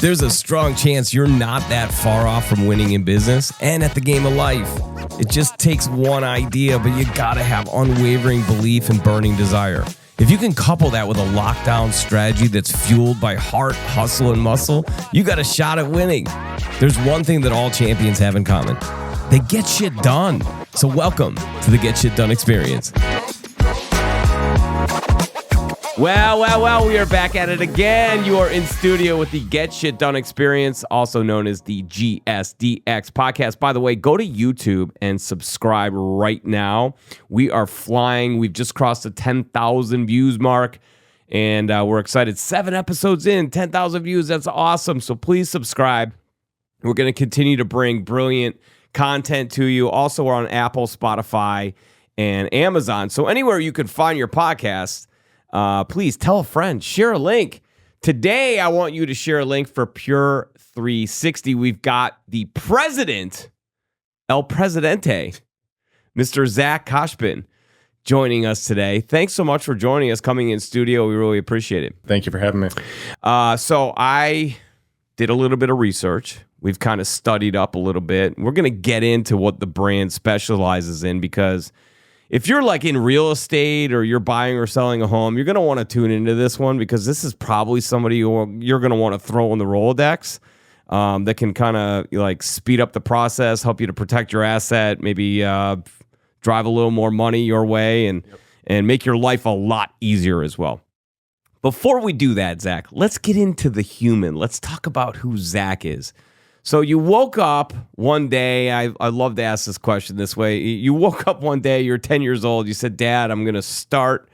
There's a strong chance you're not that far off from winning in business and at the game of life. It just takes one idea, but you gotta have unwavering belief and burning desire. If you can couple that with a lockdown strategy that's fueled by heart, hustle, and muscle, you got a shot at winning. There's one thing that all champions have in common. They get shit done. So welcome to the Get Shit Done experience. Well, we are back at it again. You are in studio with the Get Shit Done experience, also known as the GSDX podcast. By the way, go to YouTube and subscribe right now. We are flying. We've just crossed the 10,000 views mark, and we're excited. 7 episodes in, 10,000 views. That's awesome. So please subscribe. We're going to continue to bring brilliant content to you. Also, we're on Apple, Spotify, and Amazon. So anywhere you can find your podcast, please tell a friend, share a link. Today, I want you to share a link for Pure 360. We've got the president, El Presidente, Mr. Zach Koshpin, joining us today. Thanks so much for joining us, coming in studio. We really appreciate it. Thank you for having me. So I did a little bit of research. We've kind of studied up a little bit. We're going to get into what the brand specializes in, because if you're like in real estate or you're buying or selling a home, you're going to want to tune into this one, because this is probably somebody you're going to want to throw in the Rolodex that can kind of like speed up the process, help you to protect your asset, maybe drive a little more money your way, and make your life a lot easier as well. Before we do that, Zach, let's get into the human. Let's talk about who Zach is. So you woke up one day, I love to ask this question this way. You woke up one day, you're 10 years old, you said, Dad, I'm going to start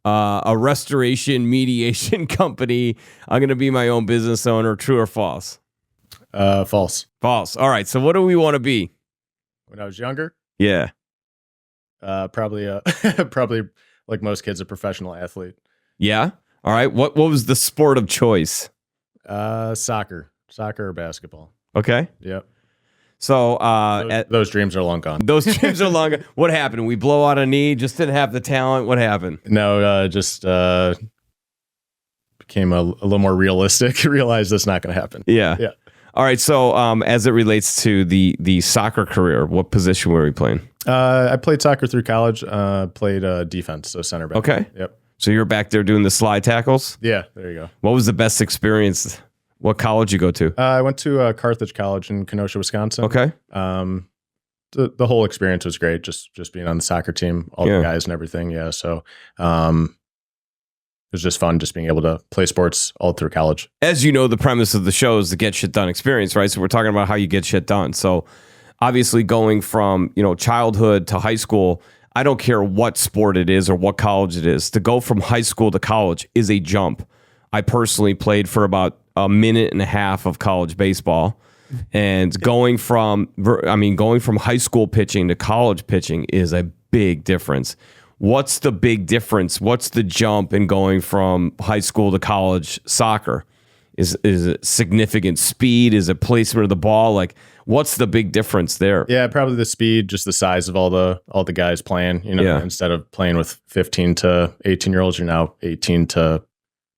a restoration mediation company. I'm going to be my own business owner. True or false? False. False. All right, so what do we want to be? When I was younger? Yeah. Probably like most kids, a professional athlete. Yeah? All right, what was the sport of choice? Soccer or basketball. Okay. Yep. So those dreams are long gone. Those dreams are long gone. What happened? We blow out a knee, just didn't have the talent. What happened? No, just became a little more realistic. Realized that's not going to happen. Yeah. All right. So as it relates to the soccer career, what position were we playing? I played soccer through college. Played defense, so center back. Okay. Yep. So you're back there doing the slide tackles? Yeah. There you go. What was the best experience? What college you go to? I went to Carthage College in Kenosha, Wisconsin. Okay. The whole experience was great. Just being on the soccer team, all the guys and everything. Yeah. So it was just fun just being able to play sports all through college. As you know, the premise of the show is the Get Shit Done experience, right? So we're talking about how you get shit done. So obviously going from, childhood to high school, I don't care what sport it is or what college it is, to go from high school to college is a jump. I personally played for about a minute and a half of college baseball, and going from high school pitching to college pitching is a big difference. What's the big difference? What's the jump in going from high school to college soccer? Is it significant speed? Is it placement of the ball? Like, what's the big difference there? Yeah, probably the speed, just the size of all the guys playing. Instead of playing with 15 to 18-year-olds, you're now 18 to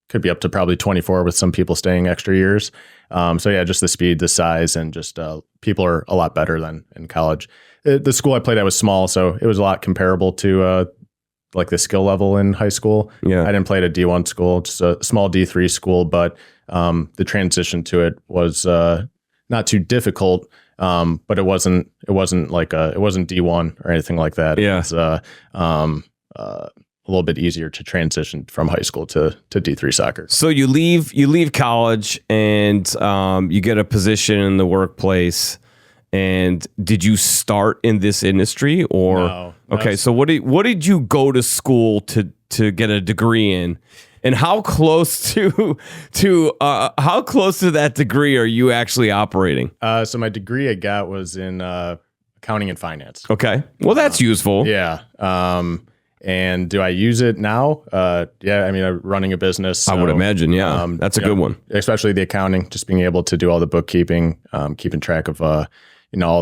could be up to probably 24 with some people staying extra years. Just the speed, the size, and just people are a lot better than in college. The school I played at was small, so it was a lot comparable to like the skill level in high school. Yeah. I didn't play at a D1 school, just a small D3 school, but the transition to it was not too difficult. But it wasn't D1 or anything like that. Yeah. It was a little bit easier to transition from high school to D3 soccer. So you leave college and you get a position in the workplace. And did you start in this industry or? No. Okay, so what did you go to school to get a degree in? And how close to that degree are you actually operating? So my degree I got was in accounting and finance. Okay, well that's useful. Yeah. And do I use it now? Yeah, I mean, I'm running a business. So, I would imagine, yeah. That's a good one. Especially the accounting, just being able to do all the bookkeeping, keeping track of, all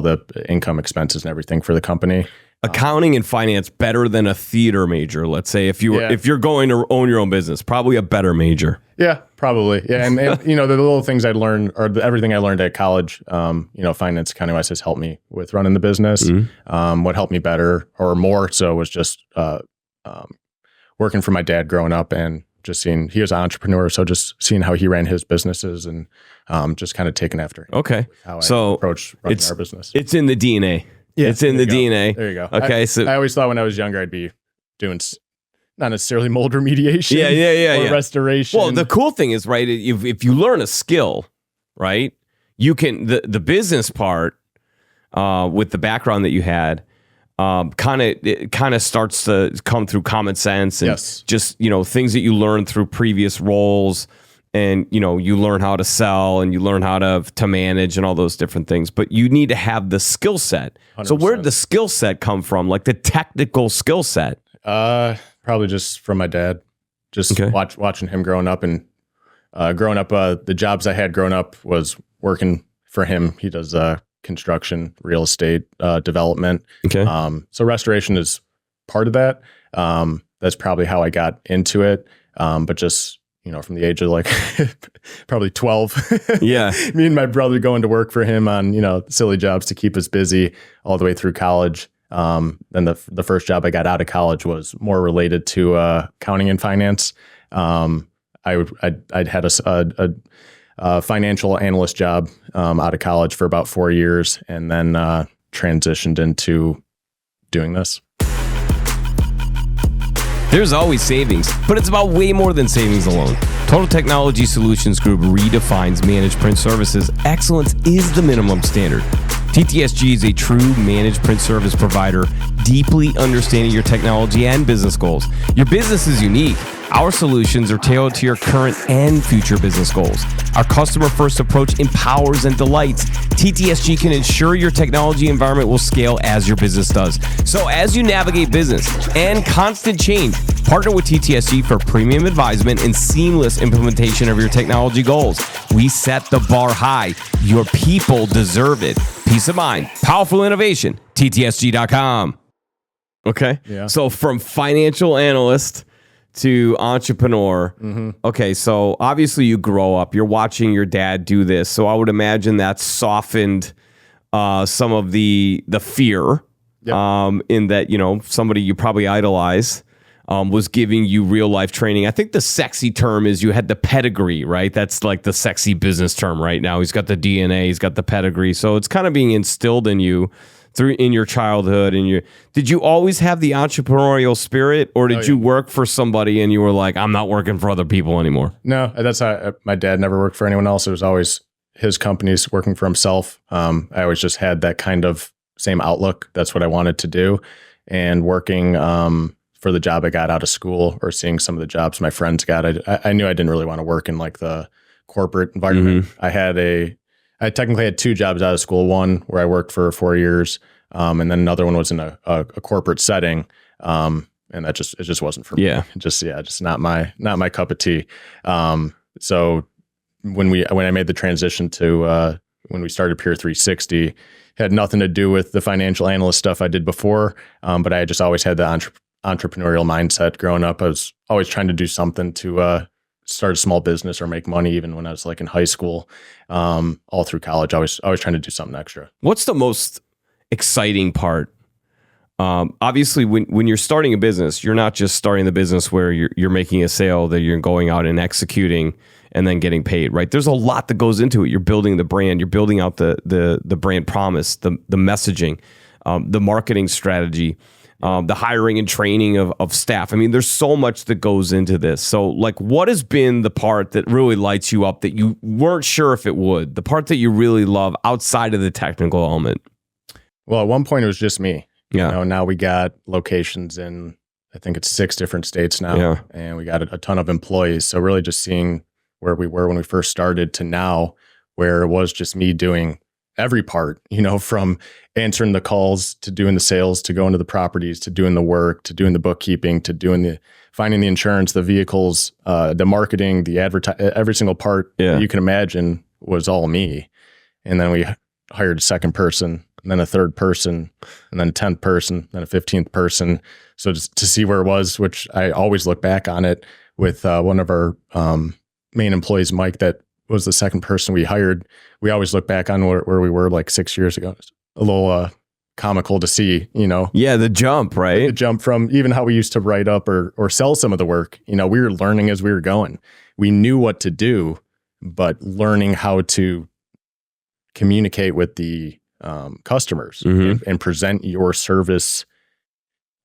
the income expenses and everything for the company. accounting and finance better than a theater major. Let's say if you're going to own your own business, probably a better major. Yeah, probably. Yeah, and the little things I'd learned, or everything I learned at college, finance, accounting wise, has helped me with running the business. Mm-hmm. What helped me better or more so was just working for my dad growing up and just seeing he was an entrepreneur, so just seeing how he ran his businesses and just kind of taking after him. Okay, how I approach running our business. It's in the DNA. Yeah, it's in the DNA. There you go. Okay, I always thought when I was younger I'd be doing not necessarily mold remediation. Or restoration. Well, the cool thing is, right, if you learn a skill, right, you can the business part with the background that you had. Kind of starts to come through common sense and just things that you learn through previous roles, and you learn how to sell and you learn how to manage and all those different things. But you need to have the skill set. 100%. So where did the skill set come from? Like the technical skill set? Probably just from my dad. Just watching him growing up and the jobs I had growing up was working for him. He does construction, real estate, development. Okay. So restoration is part of that. That's probably how I got into it. But just, from the age of like probably 12, yeah, me and my brother going to work for him on, silly jobs to keep us busy all the way through college. Then the first job I got out of college was more related to accounting and finance. I'd had a financial analyst job out of college for about 4 years, and then transitioned into doing this. There's always savings, but it's about way more than savings alone. Total Technology Solutions Group redefines managed print services. Excellence is the minimum standard. TTSG is a true managed print service provider, deeply understanding your technology and business goals. Your business is unique. Our solutions are tailored to your current and future business goals. Our customer-first approach empowers and delights. TTSG can ensure your technology environment will scale as your business does. So as you navigate business and constant change, partner with TTSG for premium advisement and seamless implementation of your technology goals. We set the bar high. Your people deserve it. Peace of mind. Powerful innovation. TTSG.com. Okay. Yeah. So from financial analyst to entrepreneur. Mm-hmm. Okay, so obviously you grow up, you're watching your dad do this. So I would imagine that softened some of the fear. Yep. In that, somebody you probably idolize was giving you real life training. I think the sexy term is you had the pedigree, right? That's like the sexy business term right now. He's got the DNA, he's got the pedigree. So it's kind of being instilled in you in your childhood. And did you always have the entrepreneurial spirit, or did you work for somebody and you were like, I'm not working for other people anymore? No, that's how my dad never worked for anyone else. It was always his companies, working for himself. I always just had that kind of same outlook. That's what I wanted to do. And working for the job I got out of school, or seeing some of the jobs my friends got, I knew I didn't really want to work in like the corporate environment. Mm-hmm. I technically had 2 jobs out of school. One where I worked for 4 years, and then another one was in a corporate setting, and it just wasn't for me. Just not my cup of tea. So when I made the transition to when we started Peer 360, had nothing to do with the financial analyst stuff I did before, but I just always had the entrepreneurial mindset growing up. I was always trying to do something to start a small business or make money, even when I was like in high school, all through college. I was trying to do something extra. What's the most exciting part? Obviously, when you're starting a business, you're not just starting the business where you're making a sale that you're going out and executing and then getting paid, right? There's a lot that goes into it. You're building the brand, you're building out the brand promise, the messaging, the marketing strategy, the hiring and training of staff. I mean, there's so much that goes into this. So like, what has been the part that really lights you up that you weren't sure if it would, the part that you really love outside of the technical element? Well, at one point it was just me. Yeah. Now we got locations in, I think it's 6 different states now, and we got a ton of employees. So really just seeing where we were when we first started to now, where it was just me doing every part, from answering the calls to doing the sales, to going to the properties, to doing the work, to doing the bookkeeping, to finding the insurance, the vehicles, the marketing, the every single part that you can imagine was all me. And then we hired a second person and then a third person, and then a 10th person, then a 15th person. So just to see where it was, which I always look back on it with one of our main employees, Mike, that was the second person we hired. We always look back on where we were like 6 years ago. It's a little comical to see, Yeah, the jump, right? The jump from even how we used to write up or sell some of the work. We were learning as we were going. We knew what to do, but learning how to communicate with the customers and present your service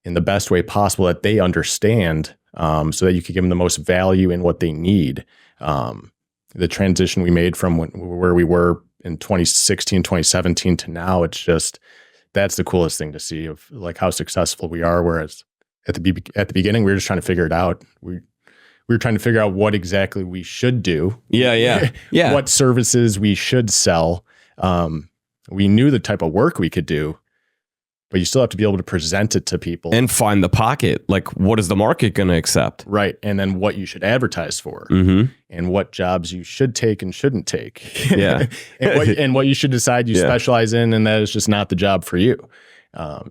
in the best way possible that they understand, so that you could give them the most value in what they need. The transition we made from where we were in 2016, 2017 to now, it's just, that's the coolest thing to see of like how successful we are. Whereas at the beginning, we were just trying to figure it out. We were trying to figure out what exactly we should do. Yeah. What services we should sell. We knew the type of work we could do, but you still have to be able to present it to people and find the pocket. Like, what is the market going to accept? Right. And then what you should advertise for and what jobs you should take and shouldn't take. Yeah. and what you should decide you specialize in, and that is just not the job for you.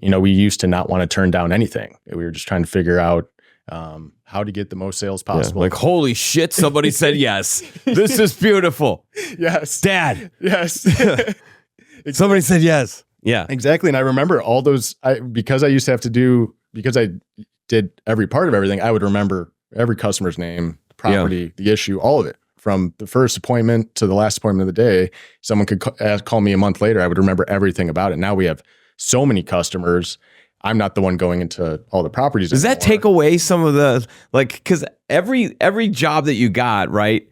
We used to not want to turn down anything. We were just trying to figure out how to get the most sales possible. Like, holy shit, somebody said yes. This is beautiful. Yes. Dad. Yes. Somebody said yes. Yeah, exactly. And I remember all those, because I used to have to because I did every part of everything, I would remember every customer's name, property, the issue, all of it. From the first appointment to the last appointment of the day, someone could call me a month later. I would remember everything about it. Now we have so many customers. I'm not the one going into all the properties. Does that take away some of the, because every job that you got, right,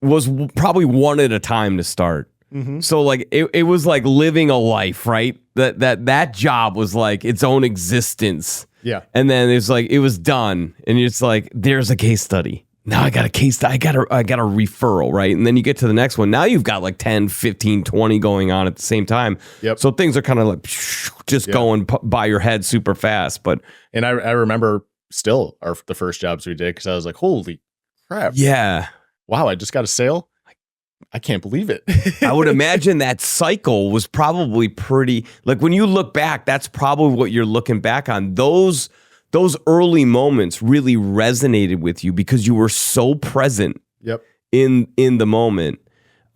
was probably one at a time to start. So like it was like living a life, right? That job was like its own existence. Yeah. And then it's like it was done, and it's like there's a case study. Now I got a case study. I got a referral, right? And then you get to the next one. Now you've got like 10, 15, 20 going on at the same time. Yep. So things are kind of like just going by your head super fast. And I remember still the first jobs we did, because I was like, holy crap. Yeah. Wow, I just got a sale. I can't believe it. I would imagine that cycle was probably pretty, like when you look back, that's probably what you're looking back on. Those early moments really resonated with you because you were so present in the moment.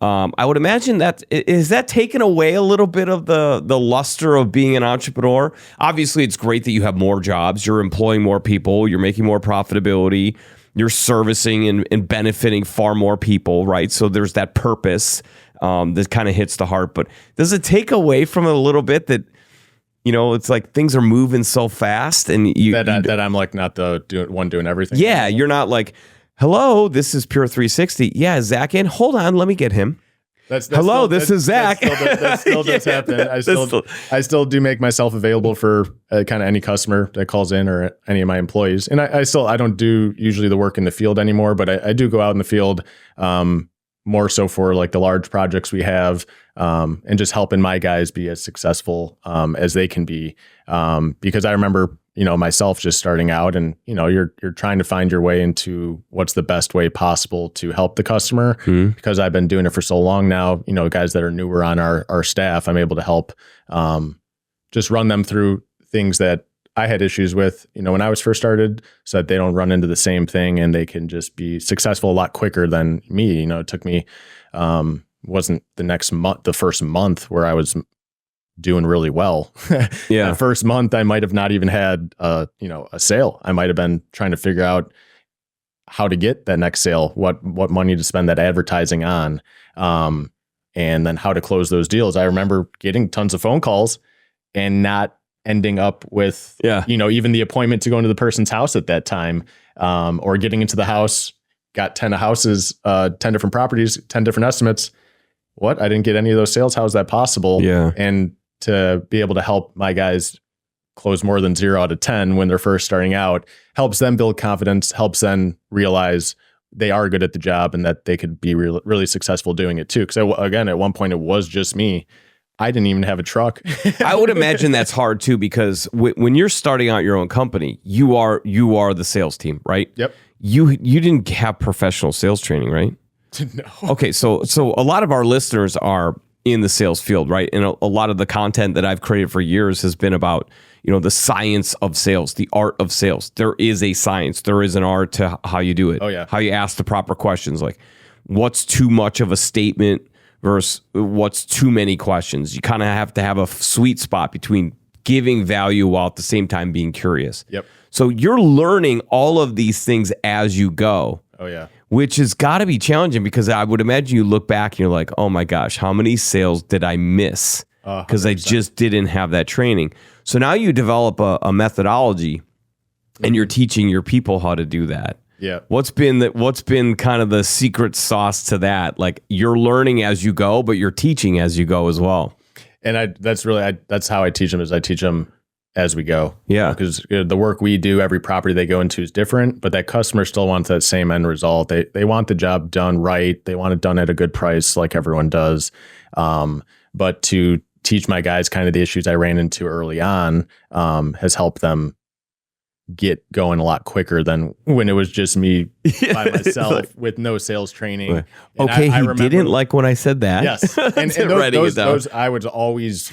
I would imagine that, is that taken away a little bit of the luster of being an entrepreneur? Obviously, it's great that you have more jobs, you're employing more people, you're making more profitability, you're servicing and benefiting far more people, right? So there's that purpose that kind of hits the heart. But does it take away from it a little bit that, it's like things are moving so fast and that I'm like not the one doing everything? Yeah, you're not like, hello, this is Pure 360. Yeah, is Zach in? Hold on, let me get him. Hello, this is Zach. That still does happen. I still do make myself available for kind of any customer that calls in or any of my employees. And I don't do usually the work in the field anymore, but I do go out in the field more so for like the large projects we have, and just helping my guys be as successful as they can be. Because I remember, myself just starting out, and you're trying to find your way into what's the best way possible to help the customer. Because I've been doing it for so long now, guys that are newer on our staff, I'm able to help just run them through things that I had issues with, when I was first started, so that they don't run into the same thing and they can just be successful a lot quicker than me. It took me, wasn't the first month where I was doing really well. Yeah. The first month I might have not even had a sale. I might have been trying to figure out how to get that next sale, what money to spend that advertising on, and then how to close those deals. I remember getting tons of phone calls and not ending up with, even the appointment to go into the person's house at that time, or getting into the house, got 10 houses, 10 different properties, 10 different estimates. What? I didn't get any of those sales. How is that possible? Yeah. And to be able to help my guys close more than 0 out of 10 when they're first starting out helps them build confidence, helps them realize they are good at the job and that they could be really successful doing it too. Because again, at one point it was just me. I didn't even have a truck. I would imagine that's hard too, because when you're starting out your own company, you are the sales team, right? Yep. You didn't have professional sales training, right? No. Okay, so a lot of our listeners are in the sales field, right? And a lot of the content that I've created for years has been about, the science of sales, the art of sales. There is a science. There is an art to how you do it. Oh, yeah. How you ask the proper questions, like what's too much of a statement versus what's too many questions. You kind of have to have a sweet spot between giving value while at the same time being curious. Yep. So you're learning all of these things as you go. Oh, yeah. Which has got to be challenging, because I would imagine you look back and you're like, oh my gosh, how many sales did I miss? Because I just didn't have that training. So now you develop a methodology and you're teaching your people how to do that. Yeah. What's been kind of the secret sauce to that? Like, you're learning as you go, but you're teaching as you go as well. And that's how I teach them, is I teach them as we go. Yeah. Because the work we do, every property they go into is different, but that customer still wants that same end result. They want the job done right. They want it done at a good price like everyone does. But to teach my guys kind of the issues I ran into early on has helped them get going a lot quicker than when it was just me by myself with no sales training. Okay, I remember, didn't like when I said that. Yes. And those I was always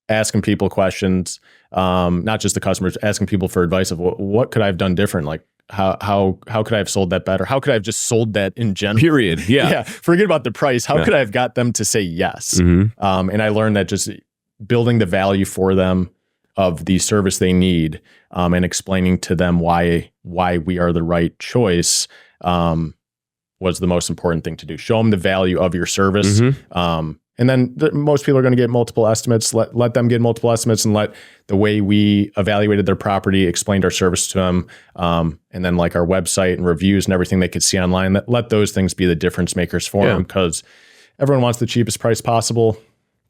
asking people questions, not just the customers, asking people for advice of what could I have done different? Like how could I have sold that better? How could I have just sold that in general? Period. Yeah. Yeah. Forget about the price. How could I have got them to say yes? Mm-hmm. And I learned that just building the value for them of the service they need, and explaining to them why we are the right choice, was the most important thing to do. Show them the value of your service. Mm-hmm. And then most people are going to get multiple estimates. Let them get multiple estimates, and let the way we evaluated their property, explained our service to them, and then like our website and reviews and everything they could see online. Let those things be the difference makers for them, because everyone wants the cheapest price possible.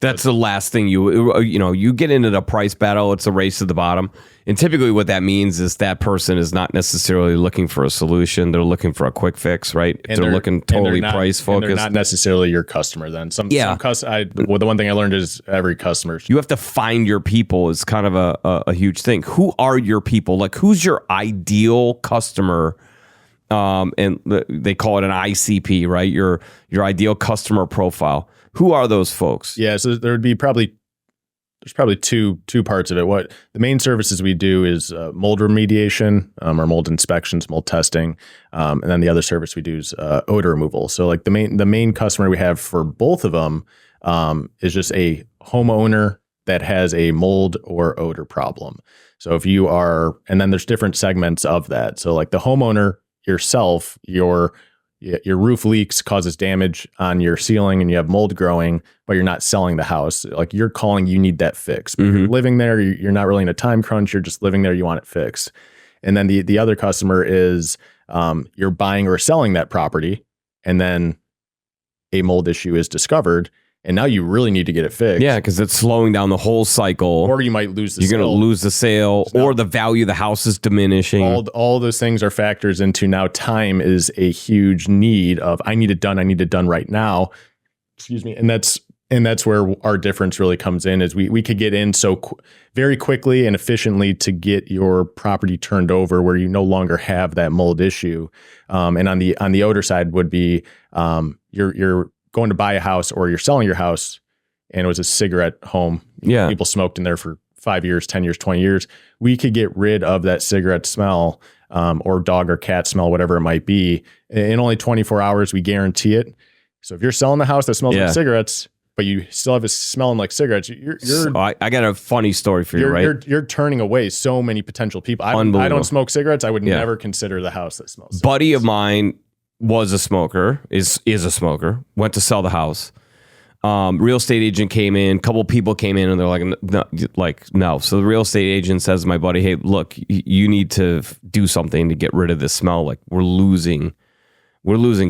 That's the last thing you get into the price battle. It's a race to the bottom. And typically what that means is that person is not necessarily looking for a solution. They're looking for a quick fix, right? If they're looking totally price focused. They're not necessarily your customer then. The one thing I learned is every customer. You have to find your people is kind of a huge thing. Who are your people? Like, who's your ideal customer? And they call it an ICP, right? Your ideal customer profile. Who are those folks? Yeah, so there's probably two parts of it. What the main services we do is mold remediation, or mold inspections, mold testing, and then the other service we do is odor removal. So like the main customer we have for both of them is just a homeowner that has a mold or odor problem. So if you are, and then there's different segments of that. So like the homeowner yourself, your roof leaks, causes damage on your ceiling, and you have mold growing, but you're not selling the house. Like you're calling, you need that fixed. Mm-hmm. You're living there, you're not really in a time crunch. You're just living there. You want it fixed. And then the other customer is you're buying or selling that property, and then a mold issue is discovered, and now you really need to get it fixed. Yeah, because it's slowing down the whole cycle. Or you might lose the sale. You're going to lose the sale, or the value of the house is diminishing. All those things are factors into now time is a huge need of, I need it done right now. Excuse me. And that's where our difference really comes in, is we could get in very quickly and efficiently to get your property turned over where you no longer have that mold issue. And on the odor side would be you're going to buy a house, or you're selling your house and it was a cigarette home. Yeah. People smoked in there for 5 years, 10 years, 20 years. We could get rid of that cigarette smell, or dog or cat smell, whatever it might be, in only 24 hours. We guarantee it. So if you're selling the house that smells like cigarettes, but you still have it smelling like cigarettes, I got a funny story for you, right? You're turning away so many potential people. I don't smoke cigarettes. I would never consider the house that smells. Buddy of mine was a smoker, is a smoker, went to sell the house. Real estate agent came in, couple people came in, and they're no. So the real estate agent says to my buddy, hey, look, you need to do something to get rid of this smell. Like, we're losing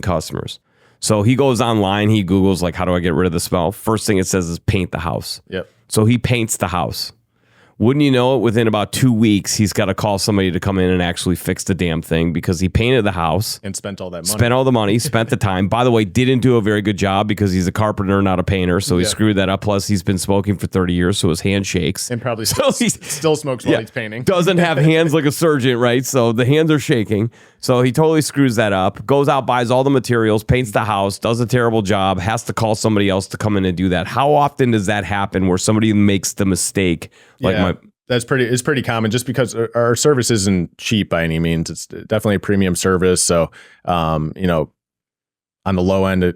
customers. So he goes online, he Googles, like, how do I get rid of the smell? First thing it says is paint the house. Yep. So he paints the house. Wouldn't you know it, within about 2 weeks, he's got to call somebody to come in and actually fix the damn thing because he painted the house. And spent all that money. Spent all the money, spent the time. By the way, didn't do a very good job because he's a carpenter, not a painter. So he screwed that up. Plus, he's been smoking for 30 years, so his hand shakes. And probably still smokes while he's painting. Doesn't have hands like a surgeon, right? So the hands are shaking. So he totally screws that up. Goes out, buys all the materials, paints the house, does a terrible job, has to call somebody else to come in and do that. How often does that happen where somebody makes the mistake? It's pretty common just because our service isn't cheap by any means. It's definitely a premium service. So, on the low end,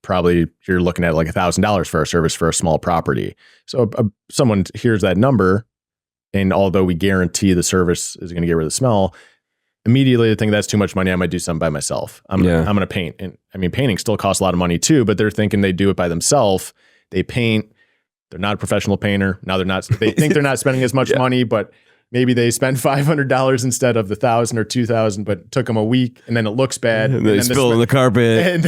probably you're looking at like $1,000 for our service for a small property. So someone hears that number, and although we guarantee the service is going to get rid of the smell, immediately they think that's too much money. I might do something by myself. I'm going to paint. And I mean, painting still costs a lot of money too, but they're thinking they do it by themselves. They paint. They're not a professional painter. Now they think they're not spending as much money, but maybe they spend $500 instead of the $1,000 or $2,000, but it took them a week, and then it looks bad. And they spill on the carpet. And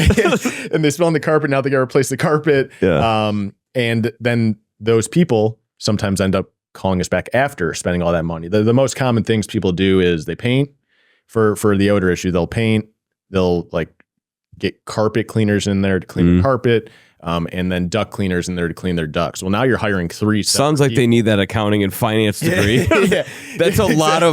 they spill on the carpet. Now they got to replace the carpet. Yeah. And then those people sometimes end up calling us back after spending all that money. The most common things people do is they paint for the odor issue. They'll paint. They'll like get carpet cleaners in there to clean the carpet. And then duct cleaners in there to clean their ducts. Well, now you're hiring 3. Sounds like they need that accounting and finance degree. That's a lot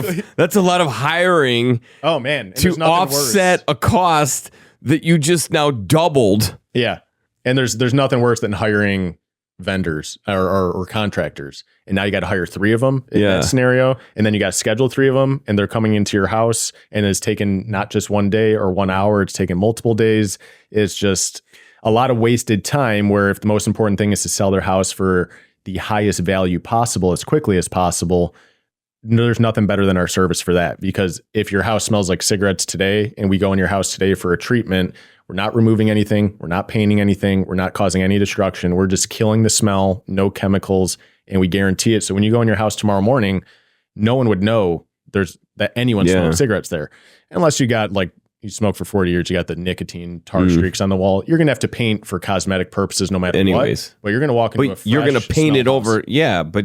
of hiring. Oh man, to offset a cost that you just now doubled. Yeah, and there's nothing worse than hiring vendors or contractors, and now you got to hire 3 of them in that scenario, and then you got to schedule 3 of them, and they're coming into your house, and it's taken not just 1 day or 1 hour, it's taken multiple days. It's just a lot of wasted time, where if the most important thing is to sell their house for the highest value possible as quickly as possible, there's nothing better than our service for that. Because if your house smells like cigarettes today and we go in your house today for a treatment, we're not removing anything, we're not painting anything, we're not causing any destruction, we're just killing the smell, no chemicals, and we guarantee it. So when you go in your house tomorrow morning, no one would know that anyone smoked cigarettes there. Unless you got you smoke for 40 years, you got the nicotine tar streaks on the wall. You're going to have to paint for cosmetic purposes no matter what. But you're going to walk into a fresh you're going to paint it over. House. Yeah, but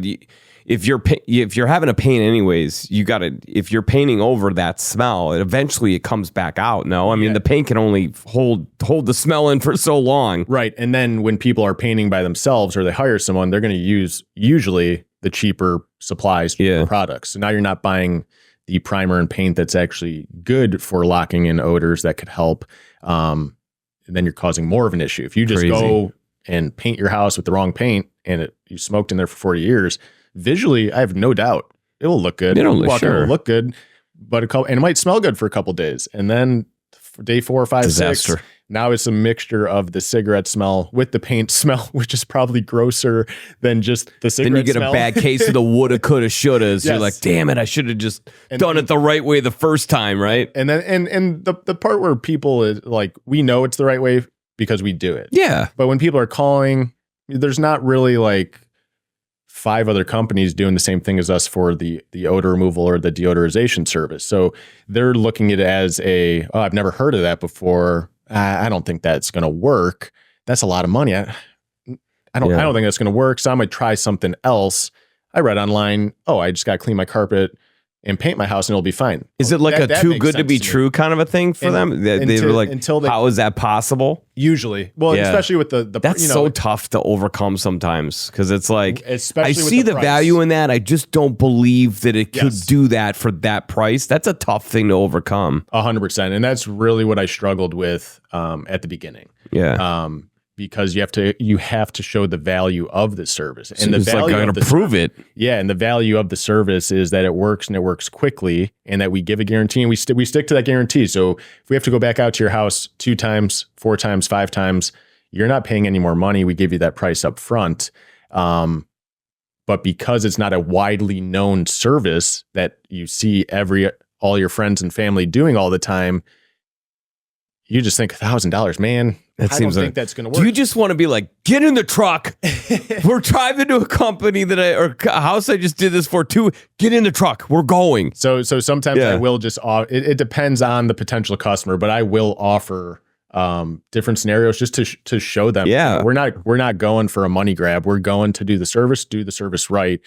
if you're having to paint anyways, if you're painting over that smell, eventually it comes back out. No, I mean, the paint can only hold the smell in for so long. Right. And then when people are painting by themselves or they hire someone, they're going to use usually the cheaper supplies, cheaper products. So now you're not buying the primer and paint that's actually good for locking in odors that could help. And then you're causing more of an issue. If you just go and paint your house with the wrong paint and you smoked in there for 40 years, visually, I have no doubt it will look good. It'll look good, but it might smell good for a couple of days. And then day 4 or 5, 6, now it's a mixture of the cigarette smell with the paint smell, which is probably grosser than just the cigarette smell. Then you get a bad case of the woulda, coulda, shouldas. You're like, damn it, I should have just done it the right way the first time, right? And then and the part where people is like, we know it's the right way because we do it. Yeah. But when people are calling, there's not really like 5 other companies doing the same thing as us for the odor removal or the deodorization service. So they're looking at it as I've never heard of that before. I don't think that's going to work. That's a lot of money. I don't think that's going to work. So I might try something else. I read online, I just got to clean my carpet and paint my house and it'll be fine. Is it like a too good to be true kind of a thing for them? They were like, how is that possible? Usually. Well, especially with the that's so tough to overcome sometimes because it's like, especially I see the value in that. I just don't believe that it could do that for that price. That's a tough thing to overcome. 100%. And that's really what I struggled with at the beginning. Yeah. Because you have to show the value of the service, and the value I'm going to prove it. Yeah, and the value of the service is that it works and it works quickly, and that we give a guarantee and we stick to that guarantee. So if we have to go back out to your house 2 times, 4 times, 5 times, you're not paying any more money. We give you that price up front. But because it's not a widely known service that you see all your friends and family doing all the time, you just think $1,000, man. I don't think that's going to work. Do you just want to be like, get in the truck? We're driving to a company or a house I just did this for too. Get in the truck. We're going. So sometimes I will just, it depends on the potential customer, but I will offer different scenarios just to show them. We're not going for a money grab. We're going to do the service right.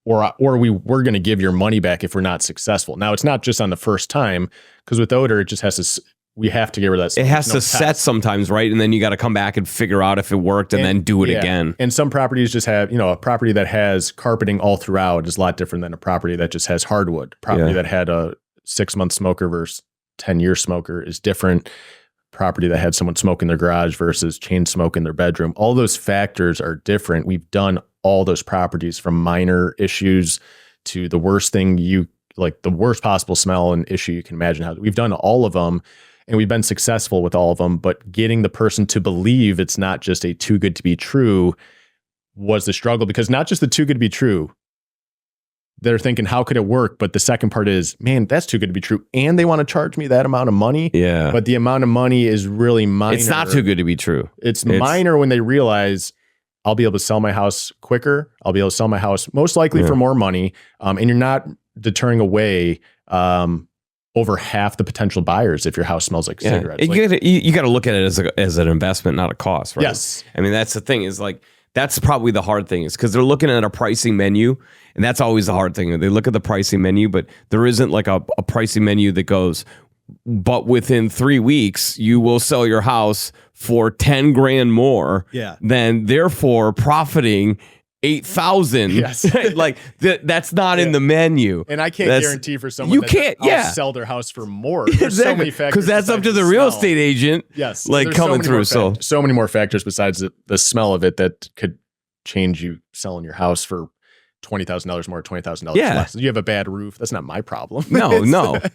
or we're going to give your money back if we're not successful. Now, it's not just on the first time, because with odor, it just has to, we have to get rid of that stuff. It has to set sometimes, right? And then you got to come back and figure out if it worked and then do it again. And some properties just have, a property that has carpeting all throughout is a lot different than a property that just has hardwood. Property that had a 6-month smoker versus 10-year smoker is different. Property that had someone smoke in their garage versus chain smoke in their bedroom. All those factors are different. We've done all those properties, from minor issues to the worst thing the worst possible smell and issue you can imagine. We've done all of them, and we've been successful with all of them, but getting the person to believe it's not just a too good to be true was the struggle, because not just the too good to be true. They're thinking, how could it work? But the second part is, man, that's too good to be true. And they want to charge me that amount of money. Yeah. But the amount of money is really minor. It's not too good to be true. It's minor when they realize I'll be able to sell my house quicker. I'll be able to sell my house most likely for more money. And you're not deterring away over half the potential buyers if your house smells like cigarettes. You got to look at it as an investment, not a cost, right? Yes. I mean, that's the thing, is like, that's probably the hard thing, is because they're looking at a pricing menu, and that's always the hard thing. They look at the pricing menu, but there isn't like a pricing menu that goes, but within 3 weeks, you will sell your house for 10 grand more than therefore profiting 8,000. Yes. Like that's not in the menu. And I can't guarantee for someone I'll sell their house for more. There's so many factors. Because that's up to the real estate agent. Yes. Like coming through. So many more factors besides the smell of it that could change you selling your house for $20,000 more, $20,000 less. You have a bad roof. That's not my problem. No.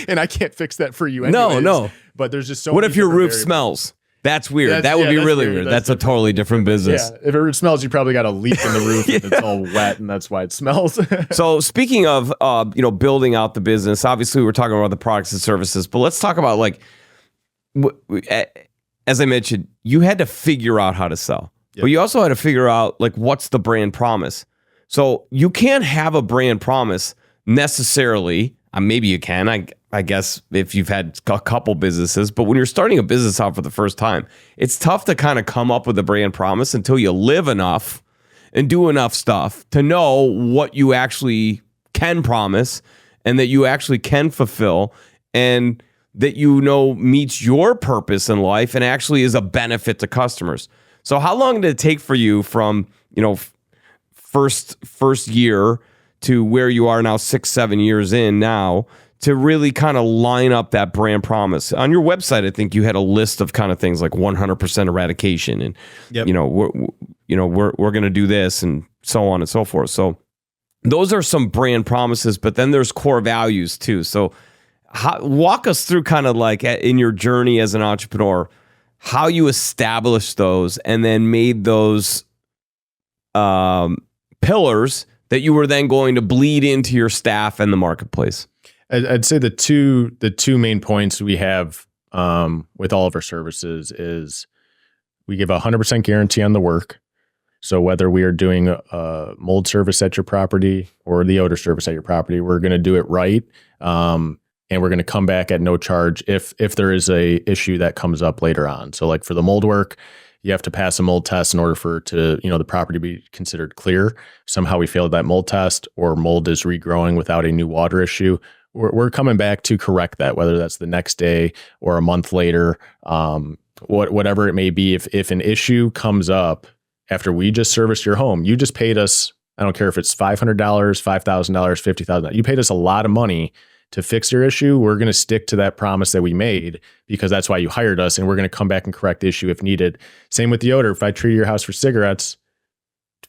And I can't fix that for you anyways. No. But there's just so What many if your roof variables. Smells? That's weird. That would be really weird. That's a totally different business. Yeah. If it smells, you probably got a leak in the roof and it's all wet, and that's why it smells. So speaking of building out the business, obviously we're talking about the products and services, but let's talk about, like, as I mentioned, you had to figure out how to sell. Yep. But you also had to figure out, like, what's the brand promise. So you can't have a brand promise necessarily. Maybe you can, I guess, if you've had a couple businesses. But when you're starting a business out for the first time, it's tough to kind of come up with a brand promise until you live enough and do enough stuff to know what you actually can promise and that you actually can fulfill, and that meets your purpose in life and actually is a benefit to customers. So how long did it take for you from first year to where you are now, 6-7 years in now, to really kind of line up that brand promise? On your website, I think you had a list of kind of things like 100% eradication, and we're going to do this, and so on and so forth. So those are some brand promises, but then there's core values too. So walk us through kind of like in your journey as an entrepreneur, how you established those and then made those pillars that you were then going to bleed into your staff and the marketplace. I'd say the two main points we have with all of our services is we give 100% guarantee on the work. So whether we are doing a mold service at your property or the odor service at your property, we're going to do it right. And we're going to come back at no charge if there is a issue that comes up later on. So like for the mold work, you have to pass a mold test in order for the property to be considered clear. Somehow we failed that mold test, or mold is regrowing without a new water issue. We're coming back to correct that, whether that's the next day or a month later, whatever it may be. If an issue comes up after we just serviced your home, you just paid us, I don't care if it's $500, $5,000, $50,000. You paid us a lot of money to fix your issue. We're going to stick to that promise that we made, because that's why you hired us, and we're going to come back and correct the issue if needed. Same with the odor. If I treat your house for cigarettes,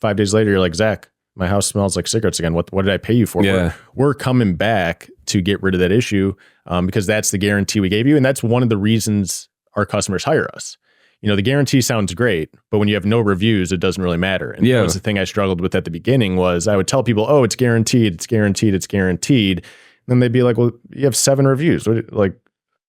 5 days later, you're like, Zach, my house smells like cigarettes again. What did I pay you for? Yeah. We're coming back to get rid of that issue because that's the guarantee we gave you. And that's one of the reasons our customers hire us. The guarantee sounds great, but when you have no reviews, it doesn't really matter. And that was the thing I struggled with at the beginning. Was I would tell people, oh, it's guaranteed, it's guaranteed, it's guaranteed. Then they'd be like, well, you have 7 reviews. Like,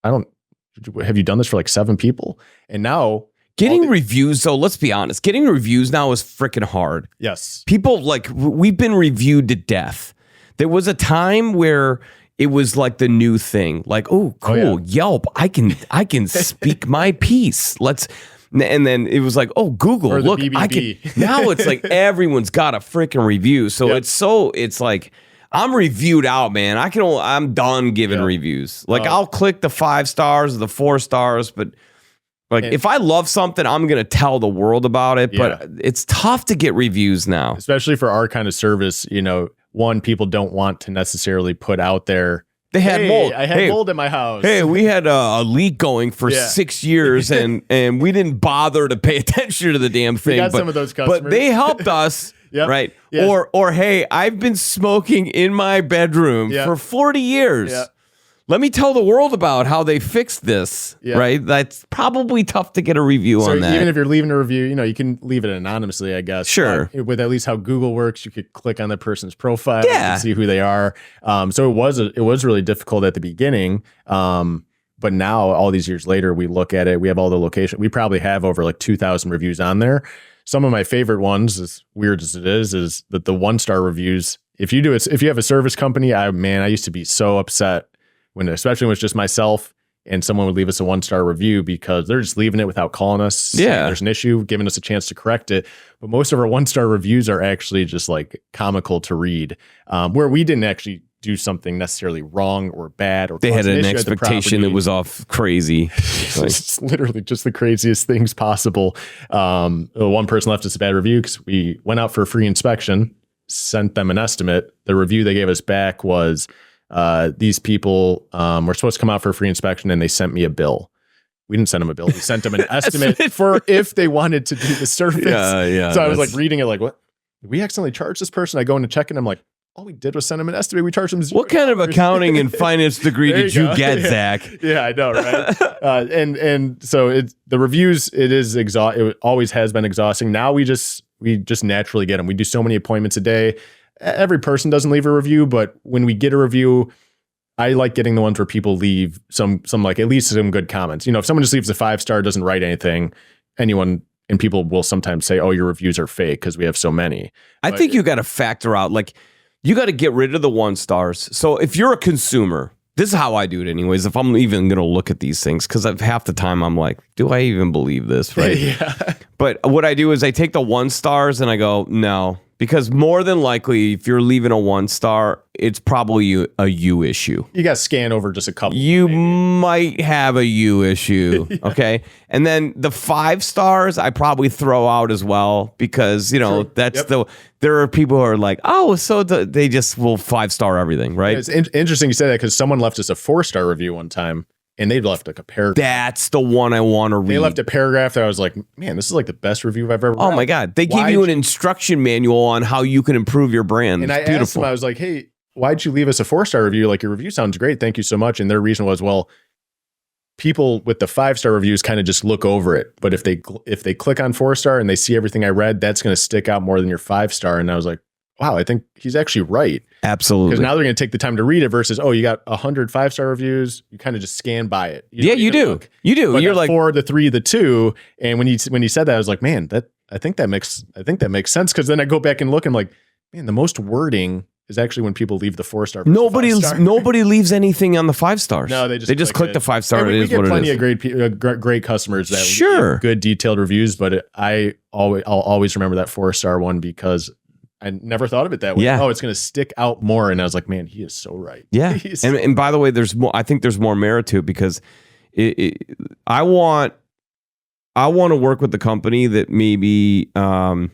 have you done this for like 7 people? And now getting reviews, though, let's be honest, getting reviews now is freaking hard. Yes. People, like, we've been reviewed to death. There was a time where it was like the new thing. Like, oh, cool, Yelp, I can speak my piece. And then it was like, oh, Google, Or the look, BBB. I can. Now it's like everyone's got a freaking review. So it's like I'm reviewed out, man. I'm done giving reviews. Like I'll click the 5 stars or the 4 stars, but like if I love something, I'm going to tell the world about it. But it's tough to get reviews now. Especially for our kind of service, one, people don't want to necessarily put out there, they had mold. I had mold in my house. Hey, we had a leak going for 6 years, and we didn't bother to pay attention to the damn thing. We got some of those customers. But they helped us, right? Yes. Or hey, I've been smoking in my bedroom for 40 years. Yeah. Let me tell the world about how they fixed this, right? That's probably tough to get a review on that. Even if you're leaving a review, you can leave it anonymously, I guess. Sure. With at least how Google works, you could click on the person's profile and see who they are. So it was really difficult at the beginning. But now, all these years later, we look at it. We have all the location. We probably have over like 2,000 reviews on there. Some of my favorite ones, as weird as it is that the 1-star reviews. If you have a service company, I used to be so upset especially when it's just myself and someone would leave us a 1-star review because they're just leaving it without calling us. There's an issue, giving us a chance to correct it. But most of our 1-star reviews are actually just like comical to read, where we didn't actually do something necessarily wrong or bad, or they had an expectation that was off crazy. It's literally just the craziest things possible. One person left us a bad review because we went out for a free inspection, sent them an estimate. The review they gave us back was, these people were supposed to come out for a free inspection and they sent me a bill. We didn't send them a bill. We sent them an estimate for if they wanted to do the service. So I was like reading it like, what? Did we accidentally charge this person? I go in to check it and I'm like, all we did was send them an estimate. We charged them $0. What kind of accounting and finance degree did you get, Zach? Yeah, I know, right? And so the reviews, it always has been exhausting. Now we just naturally get them. We do so many appointments a day. Every person doesn't leave a review, but when we get a review, I like getting the ones where people leave some like at least some good comments. If someone just leaves a 5-star, doesn't write anything, and people will sometimes say, oh, your reviews are fake because we have so many. I think you got to factor out, like, you got to get rid of the 1-stars. So if you're a consumer, this is how I do it anyways, if I'm even going to look at these things, because half the time I'm like, do I even believe this, right? But what I do is I take the 1-stars and I go, no. Because more than likely, if you're leaving a 1-star, it's probably a you issue. You got to scan over just a couple. You might have a you issue, okay? And then the 5-stars, I probably throw out as well because, there are people who are like, oh, so they just will 5-star everything, right? It's interesting you say that because someone left us a 4-star review one time. And they left like a paragraph. That's the one I want to read. They left a paragraph that I was like, man, this is like the best review I've ever read. Oh my God. They gave you an instruction manual on how you can improve your brand. And I asked them, I was like, hey, why'd you leave us a 4-star review? Like, your review sounds great. Thank you so much. And their reason was, well, people with the 5-star reviews kind of just look over it. But if they click on 4-star and they see everything I read, that's going to stick out more than your 5-star. And I was like, wow, I think he's actually right. Absolutely. Because now they're going to take the time to read it versus, oh, you got 100 5-star reviews. You kind of just scan by it. You do. But you're like 4, the 3, the 2. And when you said that, I was like, man, I think that makes sense. Because then I go back and look and I'm like, man, the most wording is actually when people leave the 4-star. Nobody leaves anything on the 5-stars. No, they just click the 5-star. We get plenty of great customers that give good detailed reviews, but I'll always remember that 4-star one because I never thought of it that way. Yeah. Oh, it's going to stick out more. And I was like, man, he is so right. Yeah. And by the way, I think there's more merit to it because I want to work with the company that maybe, has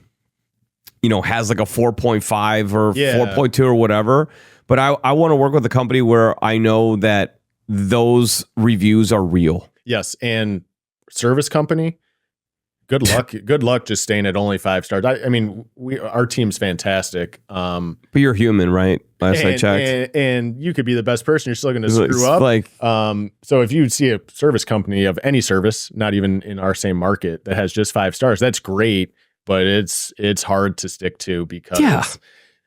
like a 4.5 or 4.2 or whatever. But I want to work with a company where I know that those reviews are real. Yes. And service company, good luck just staying at only 5 stars. I mean, our team's fantastic. But you're human, right? Last I checked. And you could be the best person. You're still going to screw up. So if you see a service company of any service, not even in our same market, that has just 5 stars, that's great. But it's hard to stick to because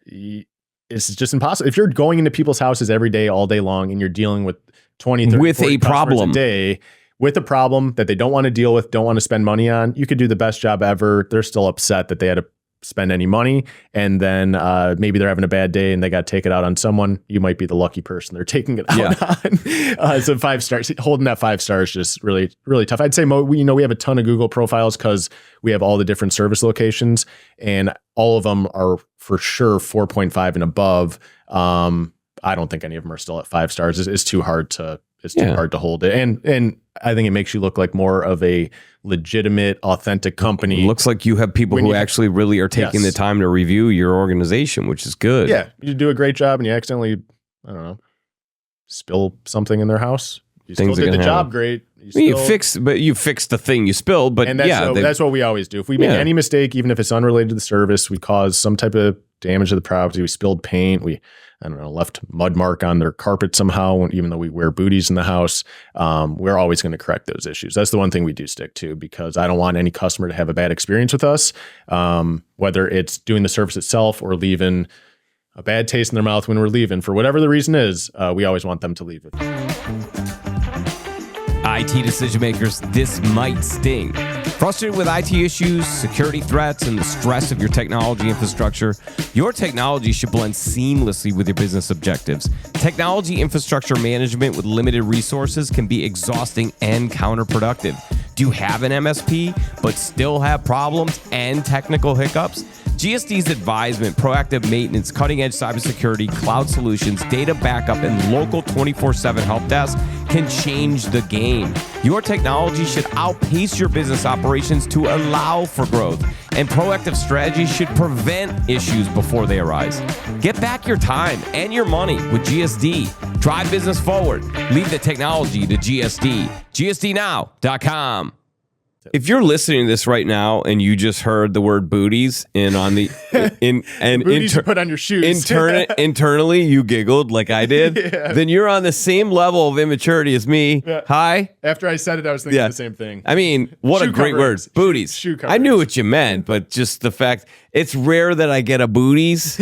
it's just impossible. If you're going into people's houses every day, all day long, and you're dealing with 20, 30, with 40 a problem a day, with a problem that they don't want to deal with, don't want to spend money on, you could do the best job ever. They're still upset that they had to spend any money, and then maybe they're having a bad day and they got to take it out on someone. You might be the lucky person they're taking it out on. So 5 stars, holding that 5 stars, just really, really tough. I'd say we have a ton of Google profiles because we have all the different service locations, and all of them are for sure 4.5 and above. I don't think any of them are still at 5 stars. It's too hard to hard to hold it, and I think it makes you look like more of a legitimate, authentic company. It looks like you have people who actually really are taking the time to review your organization, which is good. Yeah, you do a great job, and you accidentally, I don't know, spill something in their house. You still did the job great. You fixed the thing you spilled, but that's what we always do. If we make any mistake, even if it's unrelated to the service, we cause some type of damage to the property. We spilled paint. We, I don't know, left mud mark on their carpet somehow, even though we wear booties in the house. We're always going to correct those issues. That's the one thing we do stick to, because I don't want any customer to have a bad experience with us, whether it's doing the service itself or leaving a bad taste in their mouth when we're leaving. For whatever the reason is, we always want them to leave it. IT decision makers, this might sting. Frustrated with IT issues, security threats, and the stress of your technology infrastructure, your technology should blend seamlessly with your business objectives. Technology infrastructure management with limited resources can be exhausting and counterproductive. Do you have an MSP but still have problems and technical hiccups? GSD's advisement, proactive maintenance, cutting-edge cybersecurity, cloud solutions, data backup, and local 24/7 help desk can change the game. Your technology should outpace your business operations to allow for growth, and proactive strategies should prevent issues before they arise. Get back your time and your money with GSD. Drive business forward. Leave the technology to GSD. GSDnow.com. If you're listening to this right now and you just heard the word booties put on your shoes, internally you giggled like I did, then you're on the same level of immaturity as me. Yeah. Hi. After I said it, I was thinking the same thing. I mean, what a great word, booties. I knew what you meant, but just the fact, it's rare that I get a booties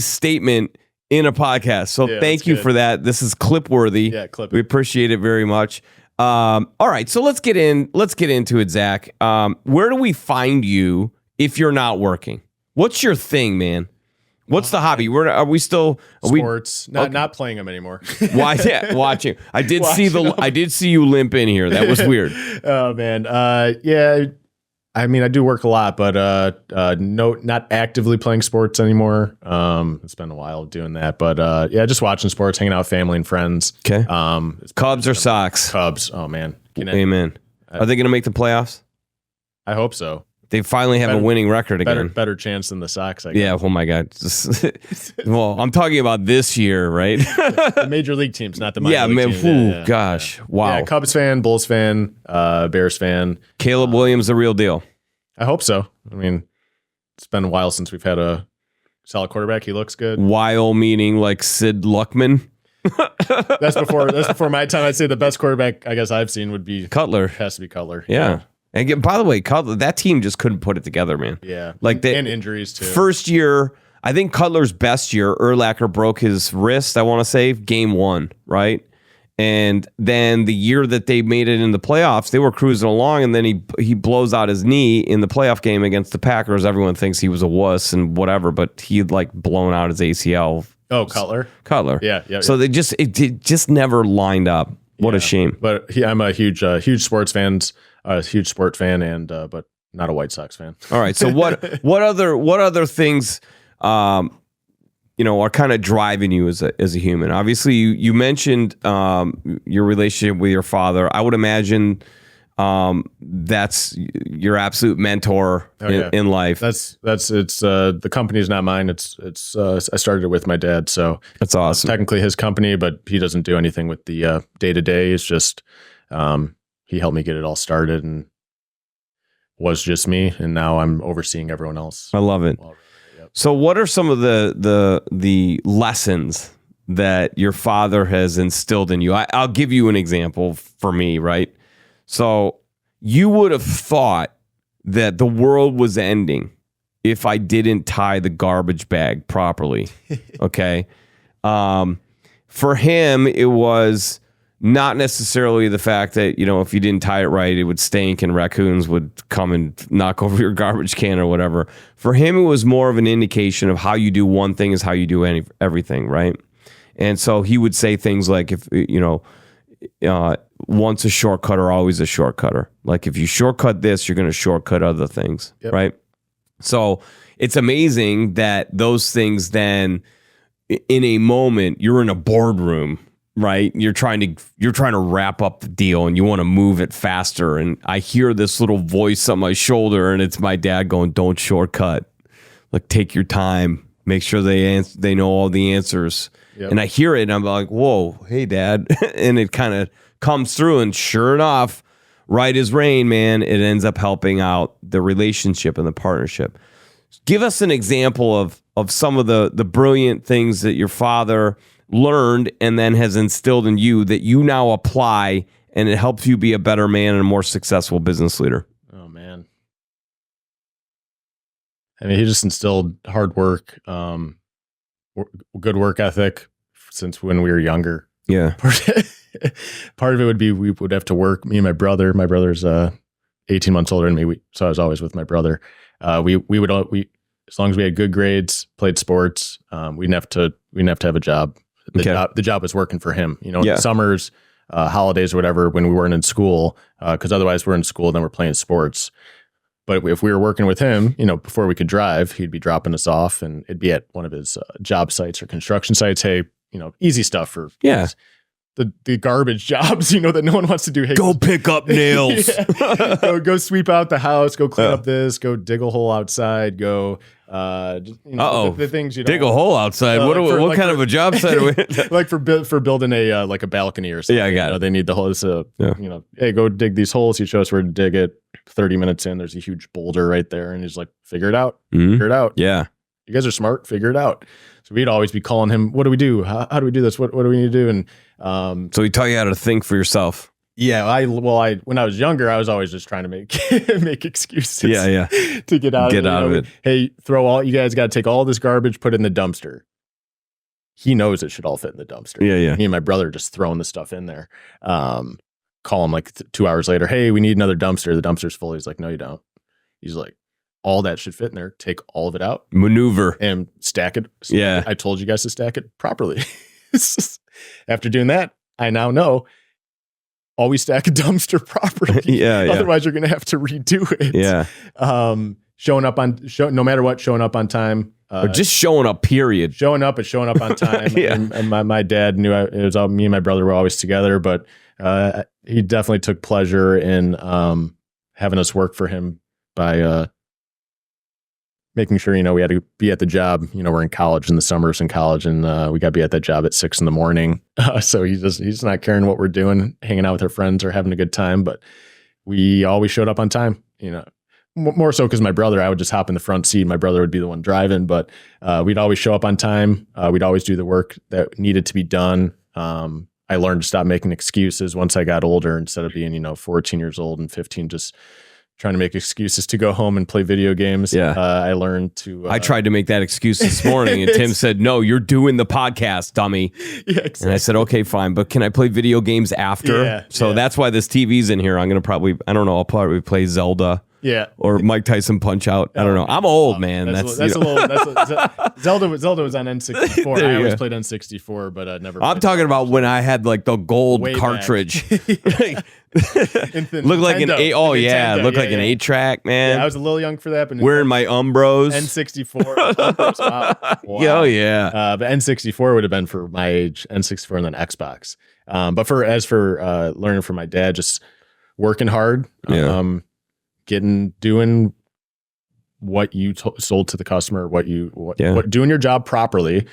statement in a podcast. So thank you for that. This is clip worthy. Yeah, clip it. We appreciate it very much. All right, so let's get into it, Zach. Where do we find you if you're not working? What's your thing, man? What's the hobby? Are we still sports? Not playing them anymore. Why? Yeah, watching. I did see you limp in here. That was weird. Oh man. Yeah. I mean, I do work a lot, but not actively playing sports anymore. It's been a while doing that, but just watching sports, hanging out with family and friends. Okay. Cubs or Sox? Cubs. Oh man. Amen. Are they going to make the playoffs? I hope so. They finally have a winning record again. Better chance than the Sox, I guess. Yeah. Oh my God. Well, I'm talking about this year, right? The major league teams, not the minor league teams. Gosh. Wow. Yeah, Cubs fan, Bulls fan, Bears fan. Caleb Williams, the real deal. I hope so. I mean, it's been a while since we've had a solid quarterback. He looks good. While meaning like Sid Luckman. That's before my time. I'd say the best quarterback I guess I've seen would be Cutler. Has to be Cutler. Yeah. And by the way, Cutler, that team just couldn't put it together, man. Yeah. And injuries too. First year, I think Cutler's best year, Urlacher broke his wrist, I want to say, game 1, right? And then the year that they made it in the playoffs, they were cruising along, and then he blows out his knee in the playoff game against the Packers. Everyone thinks he was a wuss and whatever, but he had like blown out his ACL. Oh, Cutler. Yeah. So it just never lined up. What a shame. But I'm a huge sports fan, and but not a White Sox fan. All right. So what other things are kind of driving you as a human? Obviously, you mentioned your relationship with your father. I would imagine that's your absolute mentor in life. It's the company's not mine. It's I started it with my dad, so that's awesome. Technically his company, but he doesn't do anything with the day-to-day. It's just he helped me get it all started, and was just me, and now I'm overseeing everyone else. I love it. So what are some of the lessons that your father has instilled in you? I'll give you an example for me, right? So you would have thought that the world was ending if I didn't tie the garbage bag properly, okay? For him, it was not necessarily the fact that, if you didn't tie it right, it would stink and raccoons would come and knock over your garbage can or whatever. For him, it was more of an indication of how you do one thing is how you do everything, right? And so he would say things like, if, once a shortcutter, always a shortcutter. Like if you shortcut this, you're going to shortcut other things, right? So it's amazing that those things then, in a moment, you're in a boardroom, right? You're trying to wrap up the deal and you want to move it faster. And I hear this little voice on my shoulder and it's my dad going, don't shortcut. Like, take your time. Make sure they know all the answers. Yep. And I hear it and I'm like, whoa, hey, Dad. And it kind of comes through. And sure enough, right as rain, man, it ends up helping out the relationship and the partnership. Give us an example of some of the brilliant things that your father learned and then has instilled in you that you now apply, and it helps you be a better man and a more successful business leader. Oh, man. I mean, he just instilled hard work, good work ethic since when we were younger. Yeah. Part of it would be we would have to work. Me and my brother. My brother's 18 months older than me, so I was always with my brother. We would as long as we had good grades, played sports, we didn't have to have a job. The job was working for him. In the summers, holidays, or whatever, when we weren't in school, because otherwise we're in school, then we're playing sports. But if we were working with him, before we could drive, he'd be dropping us off, and it'd be at one of his job sites or construction sites. Hey, easy stuff for the garbage jobs, that no one wants to do. Hey, go pick up nails. Go sweep out the house. Go clean up this. Go dig a hole outside. Go. The things dig a hole outside. What kind of a job site are we? Like for building a like a balcony or something. Yeah, I got it. They need the hole. So hey, go dig these holes. He shows us where to dig it. 30 minutes in, there's a huge boulder right there, and he's like, "Figure it out. Figure it out." Yeah, you guys are smart. Figure it out. So we'd always be calling him. What do we do? How do we do this? What do we need to do? And so he taught you how to think for yourself. Yeah, I when I was younger, I was always just trying to make excuses. Yeah, to get out of it. Hey, you guys got to take all this garbage, put it in the dumpster. He knows it should all fit in the dumpster. Yeah. Me and my brother just throwing the stuff in there. Call him like 2 hours later. Hey, we need another dumpster. The dumpster's full. He's like, no, you don't. He's like, all that should fit in there. Take all of it out. Maneuver. And stack it. Yeah. I told you guys to stack it properly. After doing that, I now know always stack a dumpster properly. Yeah. Otherwise, you're going to have to redo it. Yeah. No matter what, showing up on time. Or just showing up, period. Showing up on time. Yeah. And my dad knew it was all me and my brother were always together, but he definitely took pleasure in having us work for him by making sure, we had to be at the job. We're in college in the summers in college, and we got to be at that job at 6 a.m. So he's not caring what we're doing, hanging out with our friends or having a good time. But we always showed up on time, more so because my brother, I would just hop in the front seat. My brother would be the one driving, but we'd always show up on time. We'd always do the work that needed to be done. I learned to stop making excuses once I got older, instead of being, 14 years old and 15, just trying to make excuses to go home and play video games. Yeah. I learned to... I tried to make that excuse this morning, and Tim said, no, you're doing the podcast, dummy. Yeah, exactly. And I said, okay, fine, but can I play video games after? Yeah, so that's why this TV's in here. I'm going to I'll probably play Zelda. Yeah. Or Mike Tyson Punch Out. I don't know. I'm old, man. Zelda was on N64. I always played N64, but never. I'm talking about when I had like the gold cartridge. Looked like an 8. Oh yeah, looked like an 8-track, man. Yeah, I was a little young for that, but wearing my Umbros. N64. Wow. Oh yeah. But N64 would have been for my age. N64 and then Xbox. But for learning from my dad, just working hard. Yeah. Doing what you sold to the customer, doing your job properly,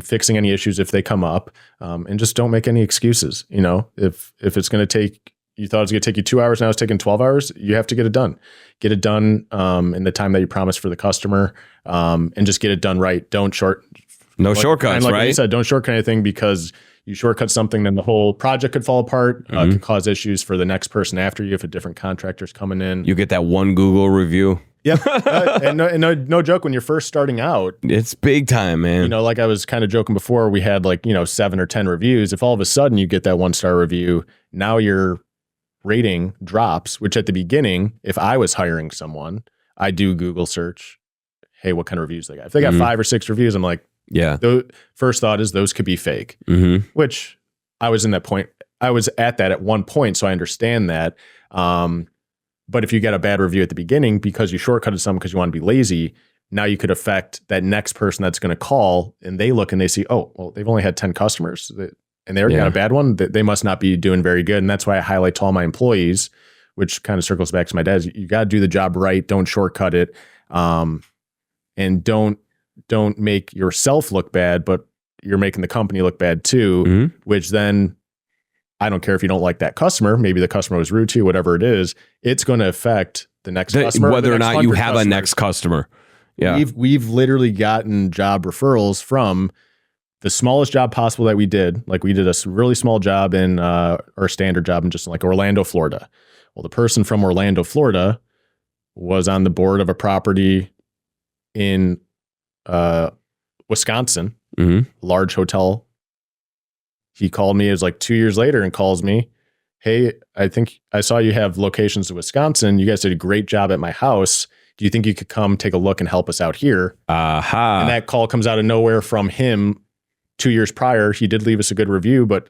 fixing any issues if they come up, and just don't make any excuses. If it's going to take, you thought it was going to take you 2 hours, now it's taking 12 hours, you have to get it done. Get it done in the time that you promised for the customer, and just get it done right. Shortcuts, right? You said, don't shortcut anything, because you shortcut something, then the whole project could fall apart, could cause issues for the next person after you if a different contractor's coming in. You get that one Google review. Yep. And no joke, when you're first starting out, it's big time, man. Like I was kind of joking before, we had 7 or 10 reviews. If all of a sudden you get that 1-star review, now your rating drops, which at the beginning, if I was hiring someone, I do Google search, hey, what kind of reviews they got? If they got 5 or 6 reviews, I'm like, yeah. First thought is those could be fake, which I was at that at one point, so I understand that. But if you get a bad review at the beginning because you shortcutted something because you want to be lazy, now you could affect that next person that's going to call, and they look and they see, oh, well, they've only had 10 customers and they already got a bad one. They must not be doing very good. And that's why I highlight to all my employees, which kind of circles back to my dad's. You got to do the job right. Don't shortcut it. And don't make yourself look bad, but you're making the company look bad too, which then, I don't care if you don't like that customer. Maybe the customer was rude to you, whatever it is. It's going to affect the next customer. Whether or not you have a next customer. Yeah. We've literally gotten job referrals from the smallest job possible that we did. Like we did a really small job in our standard job in just like Orlando, Florida. Well, the person from Orlando, Florida was on the board of a property in Wisconsin, large hotel. He called me, it was like 2 years later, and calls me, hey, I think I saw you have locations in Wisconsin. You guys did a great job at my house. Do you think you could come take a look and help us out here? And that call comes out of nowhere from him 2 years prior. He did leave us a good review, but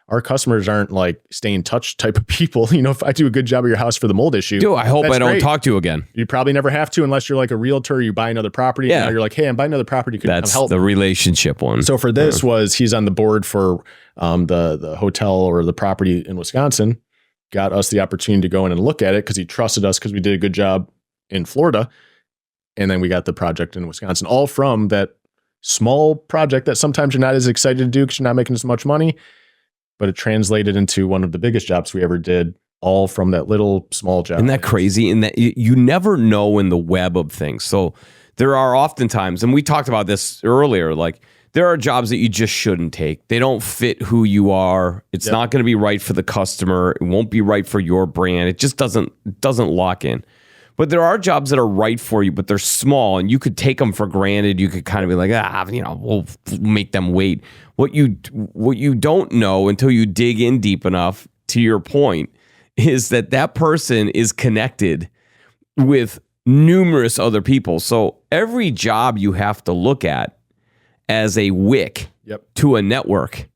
our customers aren't like stay in touch type of people. If I do a good job at your house for the mold issue, dude, I hope I don't talk to you again. You probably never have to, unless you're like a realtor, you buy another property. Yeah. And now you're like, hey, I'm buying another property. Could That's come help the me? Relationship one. So for this he's on the board for the hotel or the property in Wisconsin, got us the opportunity to go in and look at it because he trusted us because we did a good job in Florida. And then we got the project in Wisconsin, all from that small project that sometimes you're not as excited to do because you're not making as much money. But it translated into one of the biggest jobs we ever did, all from that little small job. Isn't that crazy? And that you never know in the web of things. So there are oftentimes, and we talked about this earlier, like there are jobs that you just shouldn't take. They don't fit who you are. It's not going to be right for the customer. It won't be right for your brand. It just doesn't lock in. But there are jobs that are right for you, but they're small, and you could take them for granted. You could kind of be like, we'll make them wait. What you don't know until you dig in deep enough, to your point, is that person is connected with numerous other people. So every job you have to look at as a wick to a network.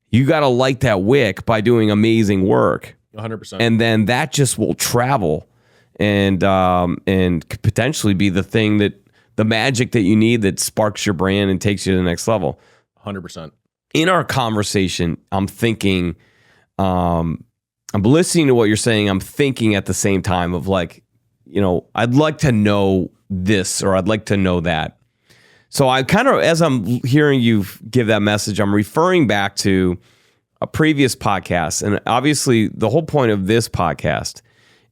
You got to light that wick by doing amazing work. 100%. And then that just will travel and could potentially be the thing the magic that you need that sparks your brand and takes you to the next level. 100%. In our conversation, I'm thinking, I'm listening to what you're saying. I'm thinking at the same time of like, I'd like to know this or I'd like to know that. So I kind of, as I'm hearing you give that message, I'm referring back to a previous podcast. And obviously the whole point of this podcast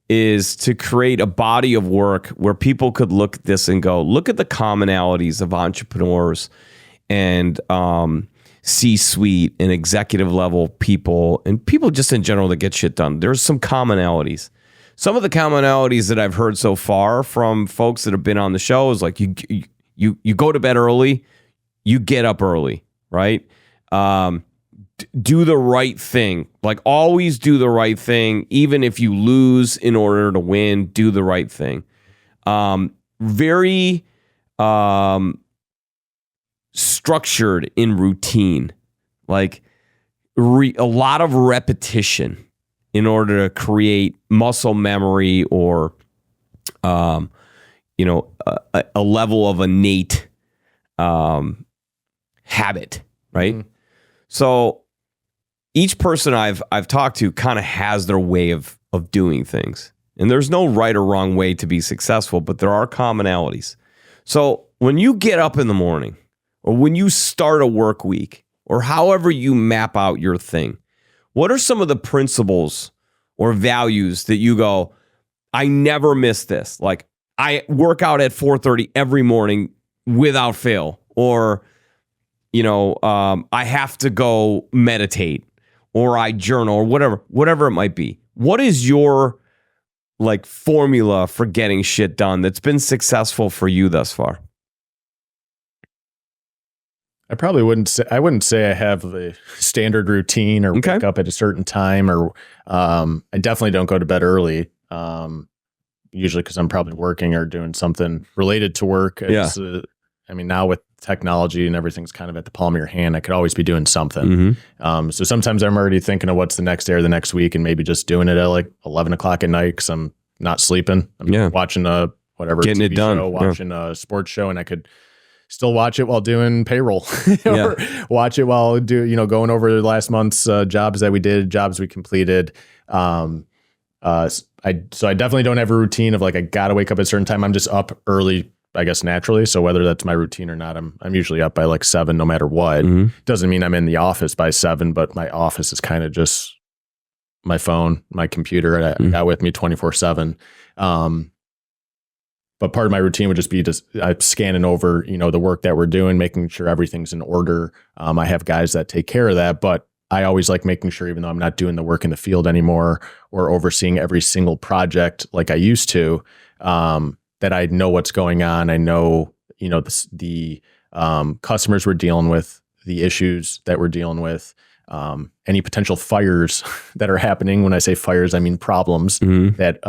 is to create a body of work where people could look at this and go, look at the commonalities of entrepreneurs and C-suite and executive level people and people just in general that get shit done. There's some commonalities. Some of the commonalities that I've heard so far from folks that have been on the show is like you go to bed early, you get up early, right? Do the right thing. Like always do the right thing. Even if you lose in order to win, do the right thing. Very structured in routine. Like a lot of repetition in order to create muscle memory or, a level of innate habit, right? Mm-hmm. So each person I've talked to kind of has their way of doing things. And there's no right or wrong way to be successful, but there are commonalities. So when you get up in the morning or when you start a work week or however you map out your thing, what are some of the principles or values that you go, I never miss this? Like I work out at 4:30 every morning without fail, or I have to go meditate or I journal or whatever it might be. What is your like formula for getting shit done that's been successful for you thus far? I wouldn't say I have a standard routine or wake up at a certain time, or I definitely don't go to bed early. Usually because I'm probably working or doing something related to work. I mean, now with technology and everything's kind of at the palm of your hand, I could always be doing something. So sometimes I'm already thinking of what's the next day or the next week, and maybe just doing it at like 11 o'clock at night because I'm not sleeping. I'm watching getting it done, show, watching a sports show, and I could still watch it while doing payroll or watch it while going over last month's jobs that we did, jobs we completed. So I definitely don't have a routine of like, I got to wake up at a certain time. I'm just up early, I guess, naturally. So whether that's my routine or not, I'm usually up by like 7, no matter what. Doesn't mean I'm in the office by 7, but my office is kind of just my phone, my computer I got with me 24/7. But part of my routine would just be scanning over, the work that we're doing, making sure everything's in order. I have guys that take care of that, but I always like making sure, even though I'm not doing the work in the field anymore or overseeing every single project like I used to, that I know what's going on. I know, the customers we're dealing with, the issues that we're dealing with, any potential fires that are happening. When I say fires, I mean problems that,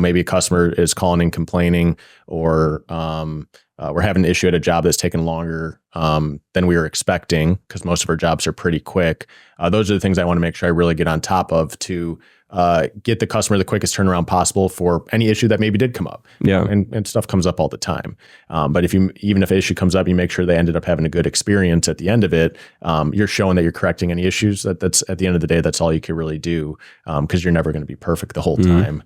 maybe a customer is calling and complaining, or we're having an issue at a job that's taken longer than we were expecting, because most of our jobs are pretty quick. Those are the things I want to make sure I really get on top of to get the customer the quickest turnaround possible for any issue that maybe did come up. And stuff comes up all the time. But even if an issue comes up, you make sure they ended up having a good experience at the end of it. You're showing that you're correcting any issues. That's at the end of the day, that's all you can really do, because you're never going to be perfect the whole time.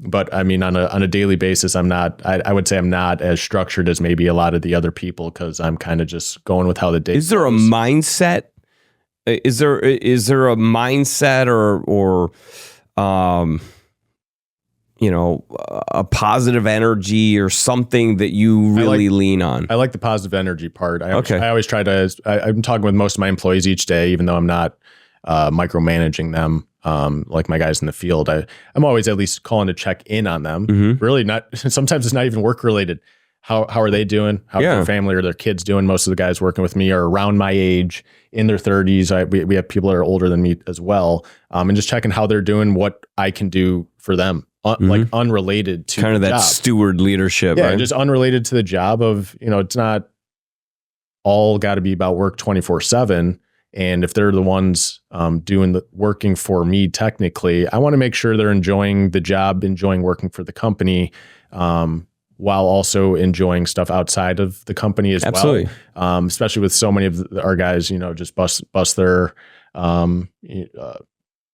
But I mean, on a daily basis, I would say I'm not as structured as maybe a lot of the other people, because I'm kind of just going with how the day goes. Is there a mindset? Is there a mindset or a positive energy or something that you really lean on? I like the positive energy part. I always try to, I'm talking with most of my employees each day, even though I'm not micromanaging them. Like my guys in the field, I'm always at least calling to check in on them. Really not, sometimes it's not even work related. How are they doing? How's their family or their kids doing? Most of the guys working with me are around my age, in their 30s. We have people that are older than me as well. And just checking how they're doing, what I can do for them, like unrelated to kind of that job. Steward leadership. Yeah, right? Just unrelated to the job of, it's not all got to be about work 24/7. And if they're the ones working for me, technically, I want to make sure they're enjoying the job, enjoying working for the company, while also enjoying stuff outside of the company as well. Especially with so many of our guys, just bust their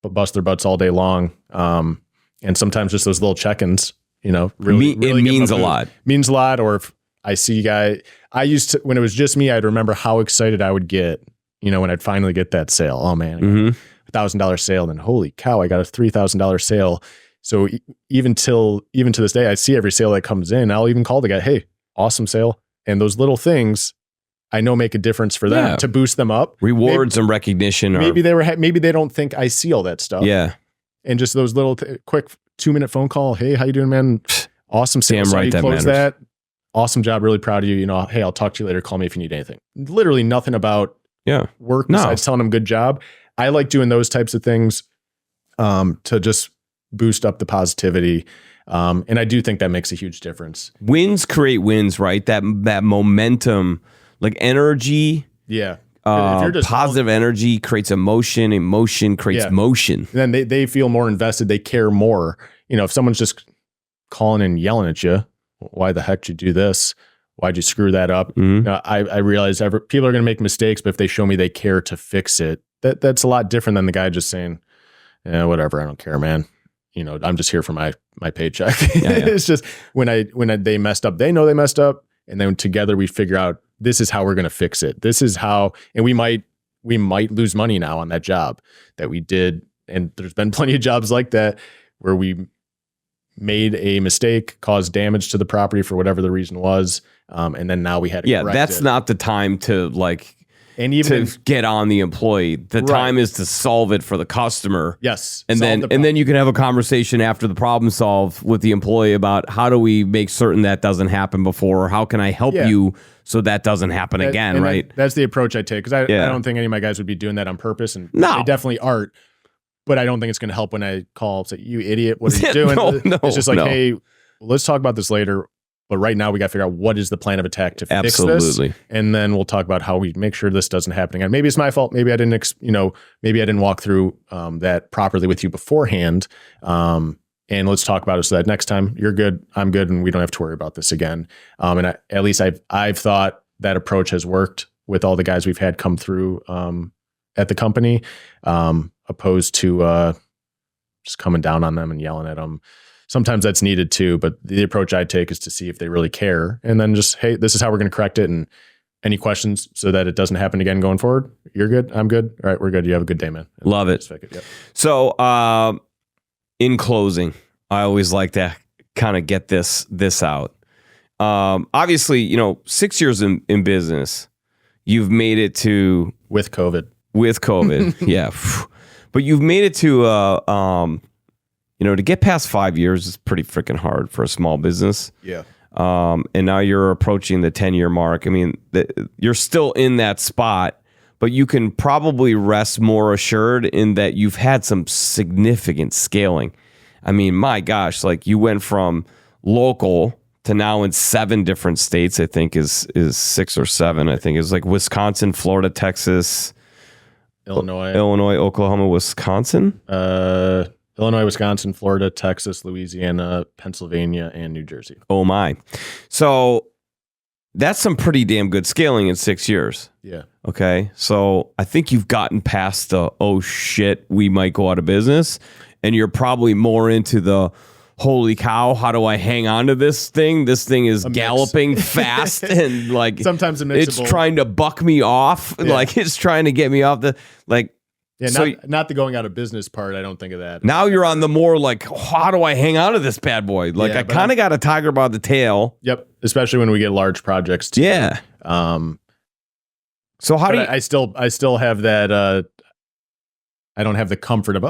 butts all day long. And sometimes just those little check-ins, really it means a lot. Means a lot. Or if I see a guy, I used to, when it was just me, I'd remember how excited I would get, when I'd finally get that sale. Oh man, $1,000 sale. And holy cow, I got a $3,000 sale. So even to this day, I see every sale that comes in. I'll even call the guy, hey, awesome sale. And those little things I know make a difference for them to boost them up. Rewards and recognition. Maybe they don't think I see all that stuff. Yeah. And just those little quick 2-minute phone call. Hey, how you doing, man? Awesome sale. Damn right, you close that. Awesome job. Really proud of you. Hey, I'll talk to you later. Call me if you need anything. Literally nothing about work besides telling them good job. I like doing those types of things to just boost up the positivity. And I do think that makes a huge difference. Wins create wins, right? That momentum, like energy. Yeah. If you're just positive energy creates emotion. Emotion creates motion. And then they feel more invested. They care more. If someone's just calling and yelling at you, why the heck did you do this? Why'd you screw that up? I realize people are going to make mistakes, but if they show me they care to fix it, that's a lot different than the guy just saying, whatever, I don't care, man. I'm just here for my paycheck. It's just when they messed up, they know they messed up. And then together we figure out, this is how we're going to fix it. This is how, and we might lose money now on that job that we did. And there's been plenty of jobs like that where we made a mistake, caused damage to the property for whatever the reason was. And then now we had to correct that's it. not the time to And even to get on the employee. The time is to solve it for the customer. Yes. And then you can have a conversation after the problem solved with the employee about how do we make certain that doesn't happen before, or how can I help you so that doesn't happen again, right? That's the approach I take, because I don't think any of my guys would be doing that on purpose, and they definitely aren't. But I don't think it's going to help when I call and say, "You idiot, what are you doing?" It's just like, hey, let's talk about this later. But right now we got to figure out what is the plan of attack to fix this. And then we'll talk about how we make sure this doesn't happen again. Maybe it's my fault. Maybe I didn't, maybe I didn't walk through that properly with you beforehand. And let's talk about it so that next time you're good, I'm good, and we don't have to worry about this again. At least I've thought that approach has worked with all the guys we've had come through at the company, opposed to just coming down on them and yelling at them. Sometimes that's needed too, but the approach I take is to see if they really care, and then just, hey, this is how we're going to correct it. And any questions so that it doesn't happen again going forward? You're good. I'm good. All right, we're good. You have a good day, man. Love it. Yep. So, in closing, I always like to kind of get this out. Obviously, 6 years in business, you've made it to with COVID, yeah, but you've made it to to get past 5 years is pretty freaking hard for a small business. Yeah. And now you're approaching the 10-year mark. I mean, you're still in that spot, but you can probably rest more assured in that you've had some significant scaling. I mean, my gosh, like you went from local to now in 7 different states, I think is 6 or 7. I think it's like Wisconsin, Florida, Texas, Illinois, Oklahoma, Wisconsin. Illinois, Wisconsin, Florida, Texas, Louisiana, Pennsylvania, and New Jersey. Oh my. So that's some pretty damn good scaling in 6 years. Yeah. Okay. So I think you've gotten past the, oh shit, we might go out of business. And you're probably more into the, holy cow, how do I hang on to this thing? This thing is galloping fast and like sometimes it's trying to buck me off. Yeah. Like it's trying to get me off the like. Yeah, so, not the going out of business part. I don't think of that. Now you're on the more like, how do I hang on to this bad boy? Like I kind of got a tiger by the tail. Yep. Especially when we get large projects too. Yeah. So how do you? I still have that. I don't have the comfort of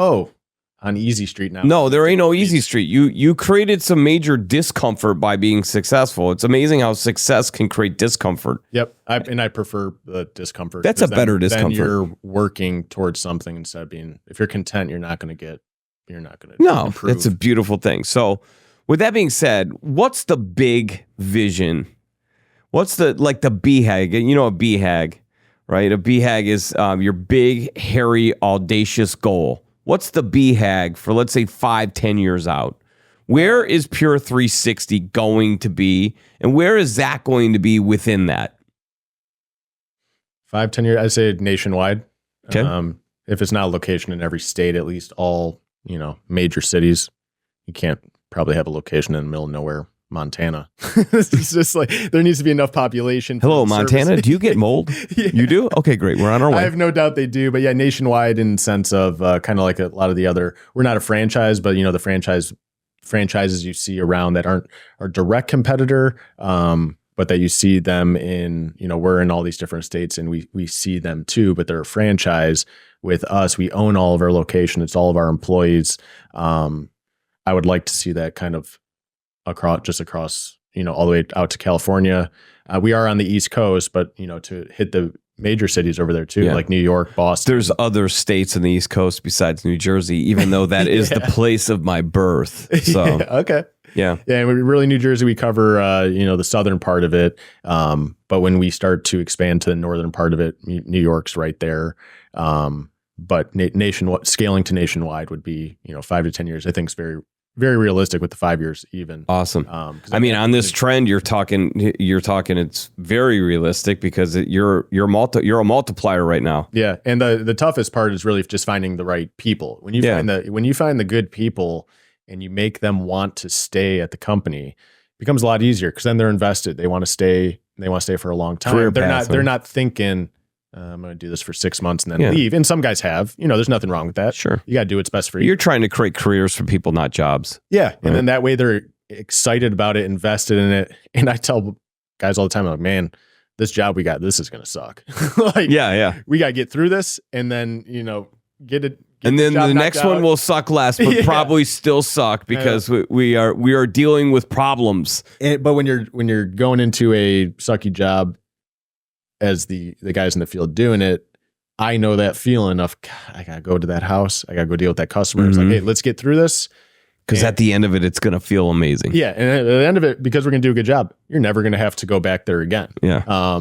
on easy street now. No, there ain't no easy street. You created some major discomfort by being successful. It's amazing how success can create discomfort. Yep. I prefer the discomfort. That's a better discomfort. Then you're working towards something instead of being, if you're content, you're not going to improve. That's a beautiful thing. So with that being said, what's the big vision? What's the BHAG? You know, a BHAG, right? A BHAG is your big, hairy, audacious goal. What's the BHAG for, let's say, 5-10 years out? Where is Pure 360 going to be? And where is that going to be within that? 5-10 years, I'd say nationwide. Okay. If it's not a location in every state, at least all, major cities. You can't probably have a location in the middle of nowhere, Montana. It's just like, there needs to be enough population. Hello, Montana. Do you get mold? Yeah. You do? Okay, great. We're on our way. I have no doubt they do. But yeah, nationwide in the sense of kind of like a lot of the other, we're not a franchise, but the franchises you see around that aren't our direct competitor, but that you see them in, we're in all these different states and we see them too, but they're a franchise with us. We own all of our location. It's all of our employees. I would like to see that kind of across, all the way out to California. We are on the East Coast, but to hit the major cities over there too, like New York, Boston. There's other states on the East Coast besides New Jersey, even though that is the place of my birth. So okay. Yeah. Yeah. And really New Jersey, we cover, the southern part of it. But when we start to expand to the northern part of it, New York's right there. But nationwide, scaling to nationwide would be, 5 to 10 years. I think is very, very realistic with the 5 years even. Awesome. I mean, on this trend, you're talking, it's very realistic because you're a multiplier right now. Yeah. And the toughest part is really just finding the right people. When you find the good people and you make them want to stay at the company, it becomes a lot easier because then they're invested. They want to stay for a long time. They're not thinking, I'm going to do this for 6 months and then leave. And some guys have, there's nothing wrong with that. Sure. You got to do what's best for you. You're trying to create careers for people, not jobs. Yeah. Right. And then that way they're excited about it, invested in it. And I tell guys all the time, I'm like, man, this job we got, this is going to suck. We got to get through this and then, get it. And then the next one will suck less, but probably still suck because we are dealing with problems. But when you're going into a sucky job as the guys in the field doing it, I know that feeling of, God, I got to go to that house. I got to go deal with that customer. It's like, hey, let's get through this. Because at the end of it, it's going to feel amazing. Yeah. And at the end of it, because we're going to do a good job, you're never going to have to go back there again. Yeah.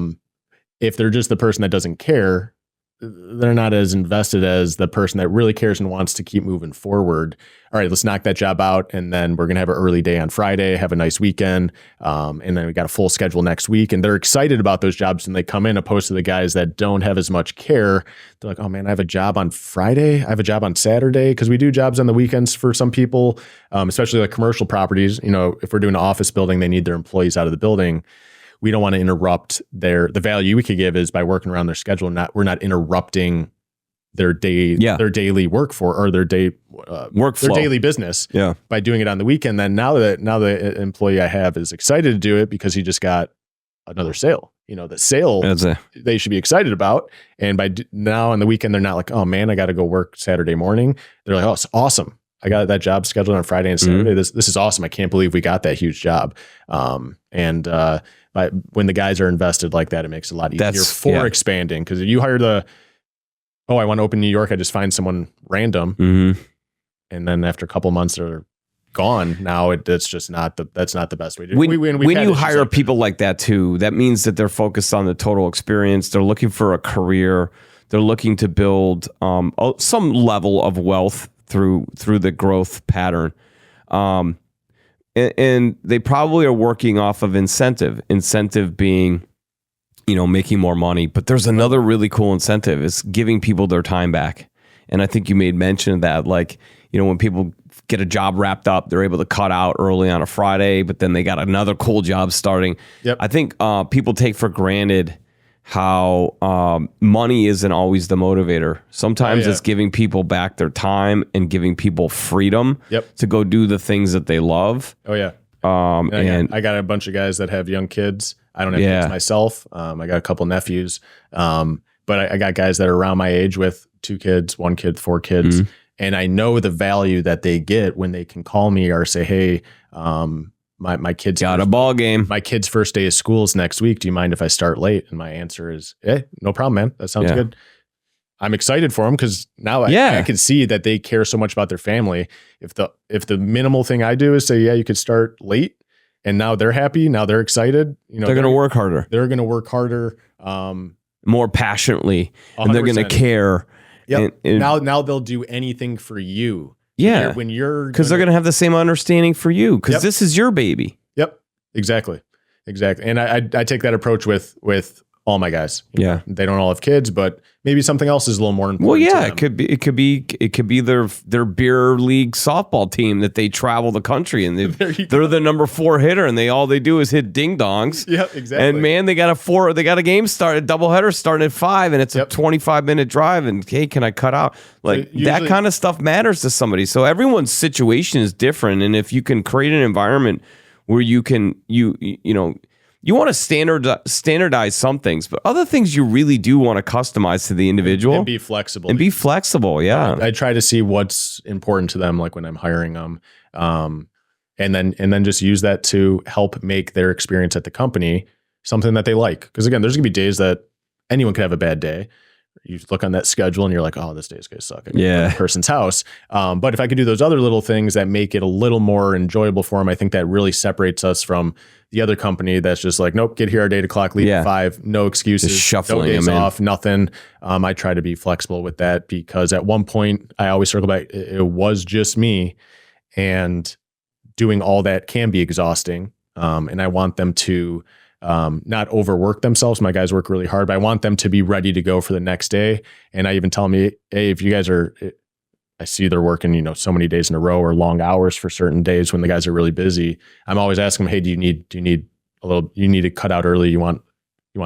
If they're just the person that doesn't care, they're not as invested as the person that really cares and wants to keep moving forward. All right, let's knock that job out. And then we're going to have an early day on Friday, have a nice weekend. And then we got a full schedule next week. And they're excited about those jobs and they come in, opposed to the guys that don't have as much care. They're like, oh man, I have a job on Friday. I have a job on Saturday. Cause we do jobs on the weekends for some people, especially like commercial properties. If we're doing an office building, they need their employees out of the building. We don't want to interrupt the value we could give is by working around their schedule. We're not interrupting their day, their daily workflow, or their daily business by doing it on the weekend. Then now the employee I have is excited to do it because he just got another sale. The sale they should be excited about. And now on the weekend, they're not like, oh man, I got to go work Saturday morning. They're like, oh, it's awesome. I got that job scheduled on Friday and Saturday. This is awesome. I can't believe we got that huge job. But when the guys are invested like that, it makes it a lot easier for expanding. Because if you hire I want to open New York, I just find someone random, and then after a couple months they're gone. Now that's just not the best way to do it. When you hire people like that too, that means that they're focused on the total experience. They're looking for a career. They're looking to build some level of wealth through the growth pattern. And they probably are working off of incentive being, making more money. But there's another really cool incentive. It's giving people their time back. And I think you made mention of that. Like, when people get a job wrapped up, they're able to cut out early on a Friday, but then they got another cool job starting. Yep. I think people take for granted how money isn't always the motivator. Sometimes it's giving people back their time and giving people freedom to go do the things that they love. Oh yeah. And I got a bunch of guys that have young kids. I don't have kids myself. I got a couple nephews. But I got guys that are around my age with 2 kids, 1 kid, 4 kids. And I know the value that they get when they can call me or say, hey, my kid's got a ball game. My kid's first day of school is next week. Do you mind if I start late? And my answer is, no problem, man. That sounds good. I'm excited for them because now I can see that they care so much about their family. If the minimal thing I do is say, you could start late, and now they're happy. Now they're excited. They're going to work harder. They're going to work harder, more passionately, 100%. And they're going to care. Yep. And now they'll do anything for you. Yeah. Because they're going to have the same understanding for you because this is your baby. Yep. Exactly. And I take that approach with all my guys. They don't all have kids, but maybe something else is a little more important. Well, yeah, it could be their beer league softball team that they travel the country and they're the number 4 hitter and all they do is hit ding dongs. Yeah, exactly. And man, they got a game started, doubleheader starting at 5 and it's a 25-minute drive and hey, can I cut out? Like that kind of stuff matters to somebody. So everyone's situation is different, and if you can create an environment where you can you want to standardize some things, but other things you really do want to customize to the individual and be flexible. Yeah. I try to see what's important to them, like when I'm hiring them, and then just use that to help make their experience at the company something that they like. Because again, there's gonna be days that anyone could have a bad day. You look on that schedule and you're like, oh, this day is going to suck. I go to that person's house. But if I could do those other little things that make it a little more enjoyable for them, I think that really separates us from the other company that's just like, nope, get here at 8 o'clock, leave at 5, no excuses, just shuffling no days them off, nothing. I try to be flexible with that because at one point I always circle back, it was just me, and doing all that can be exhausting. And I want them to not overwork themselves. My guys work really hard, but I want them to be ready to go for the next day. And I even tell them, hey, if you guys I see they're working, so many days in a row or long hours for certain days when the guys are really busy. I'm always asking them, hey, do you need you need to cut out early? You want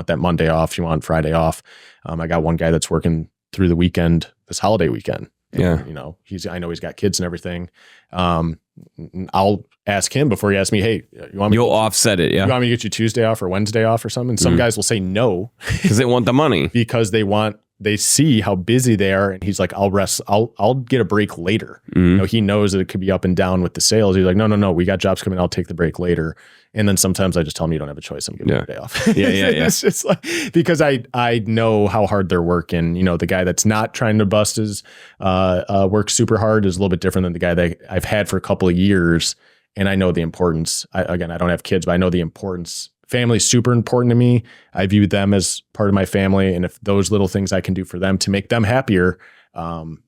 that Monday off? You want Friday off? I got one guy that's working through the weekend, this holiday weekend. Yeah. You know, I know he's got kids and everything. I'll ask him before he asks me, hey, you'll offset it. Yeah. You want me to get you Tuesday off or Wednesday off or something? Some guys will say no because they want the money because they see how busy they are. And he's like, I'll rest. I'll get a break later. You know, he knows that it could be up and down with the sales. He's like, no, we got jobs coming. I'll take the break later. And then sometimes I just tell him you don't have a choice. I'm giving you a day off. Yeah. It's just like, because I know how hard they're working. You know, the guy that's not trying to bust his work super hard is a little bit different than the guy that I've had for a couple of years. And I know the importance. I don't have kids, but I know the importance. Family is super important to me. I view them as part of my family. And if those little things I can do for them to make them happier,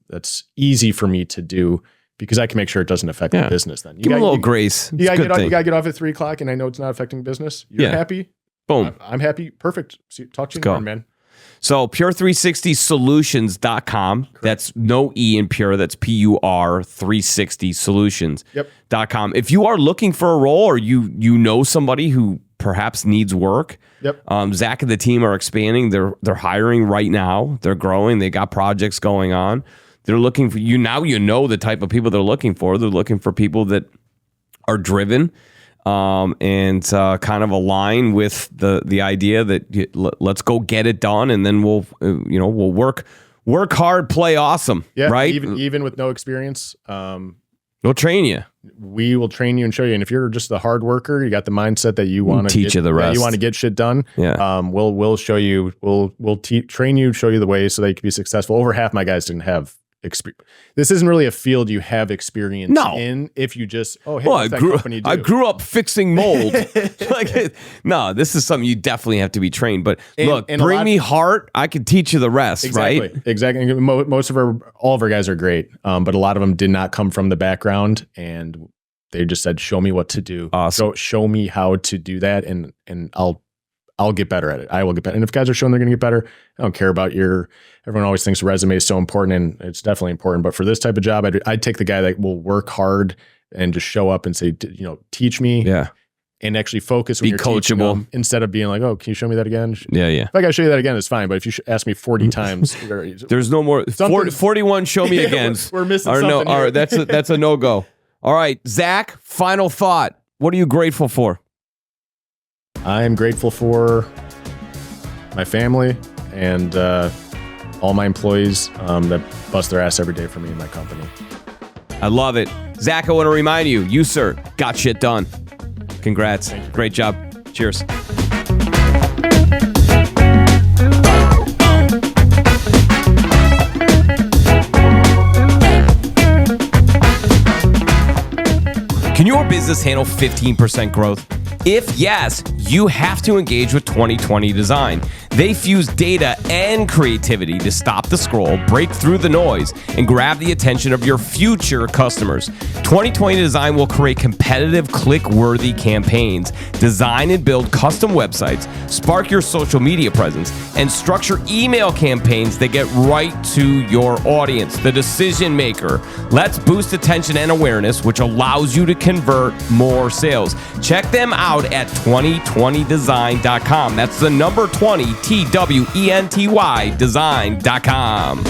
that's easy for me to do because I can make sure it doesn't affect the business then. Give them a little grace. You gotta get off at 3:00 and I know it's not affecting business. You're happy. Boom. I'm happy. Perfect. Talk to you tomorrow, man. So pure360solutions.com. That's no E in pure. That's PUR360solutions.com. If you are looking for a role or you know somebody who perhaps needs work, Zach and the team are expanding. They're hiring right now. They're growing. They got projects going on. They're looking for you now. You know the type of people they're looking for. They're looking for people that are driven and kind of align with the idea that let's go get it done, and then we'll work hard, play awesome, right? Even with no experience, we'll train you. We will train you and show you. And if you're just a hard worker, you got the mindset that you want to teach you the rest. You want to get shit done. Yeah. We'll show you. We'll train you, show you the way so that you can be successful. Over half my guys didn't have experience. This isn't really a field you have experience in. If you just I grew up fixing mold. This is something you definitely have to be trained. But bring me heart. I can teach you the rest. Exactly. Right? Exactly. All of our guys are great, but a lot of them did not come from the background, and they just said, "Show me what to do. Awesome. Show me how to do that, and I'll get better at it. I will get better." And if guys are showing they're going to get better, I don't care about everyone always thinks resume is so important, and it's definitely important. But for this type of job, I'd take the guy that will work hard and just show up and say, teach me. Yeah. And actually focus when be you're coachable them, instead of being like, "Oh, can you show me that again?" Yeah. If I got to show you that again, it's fine. But if you ask me 40 times, there's no more 41 show me again. We're missing something. No, all right, that's a no-go. All right, Zach, final thought. What are you grateful for? I am grateful for my family and all my employees that bust their ass every day for me and my company. I love it. Zach, I want to remind you, sir, got shit done. Congrats. Great job. Cheers. Can your business handle 15% growth? If yes, you have to engage with 2020 Design. They fuse data and creativity to stop the scroll, break through the noise, and grab the attention of your future customers. 2020 Design will create competitive, click-worthy campaigns, design and build custom websites, spark your social media presence, and structure email campaigns that get right to your audience, the decision maker. Let's boost attention and awareness, which allows you to convert more sales. Check them out at 2020design.com. That's the number 20, TWENTY design.com.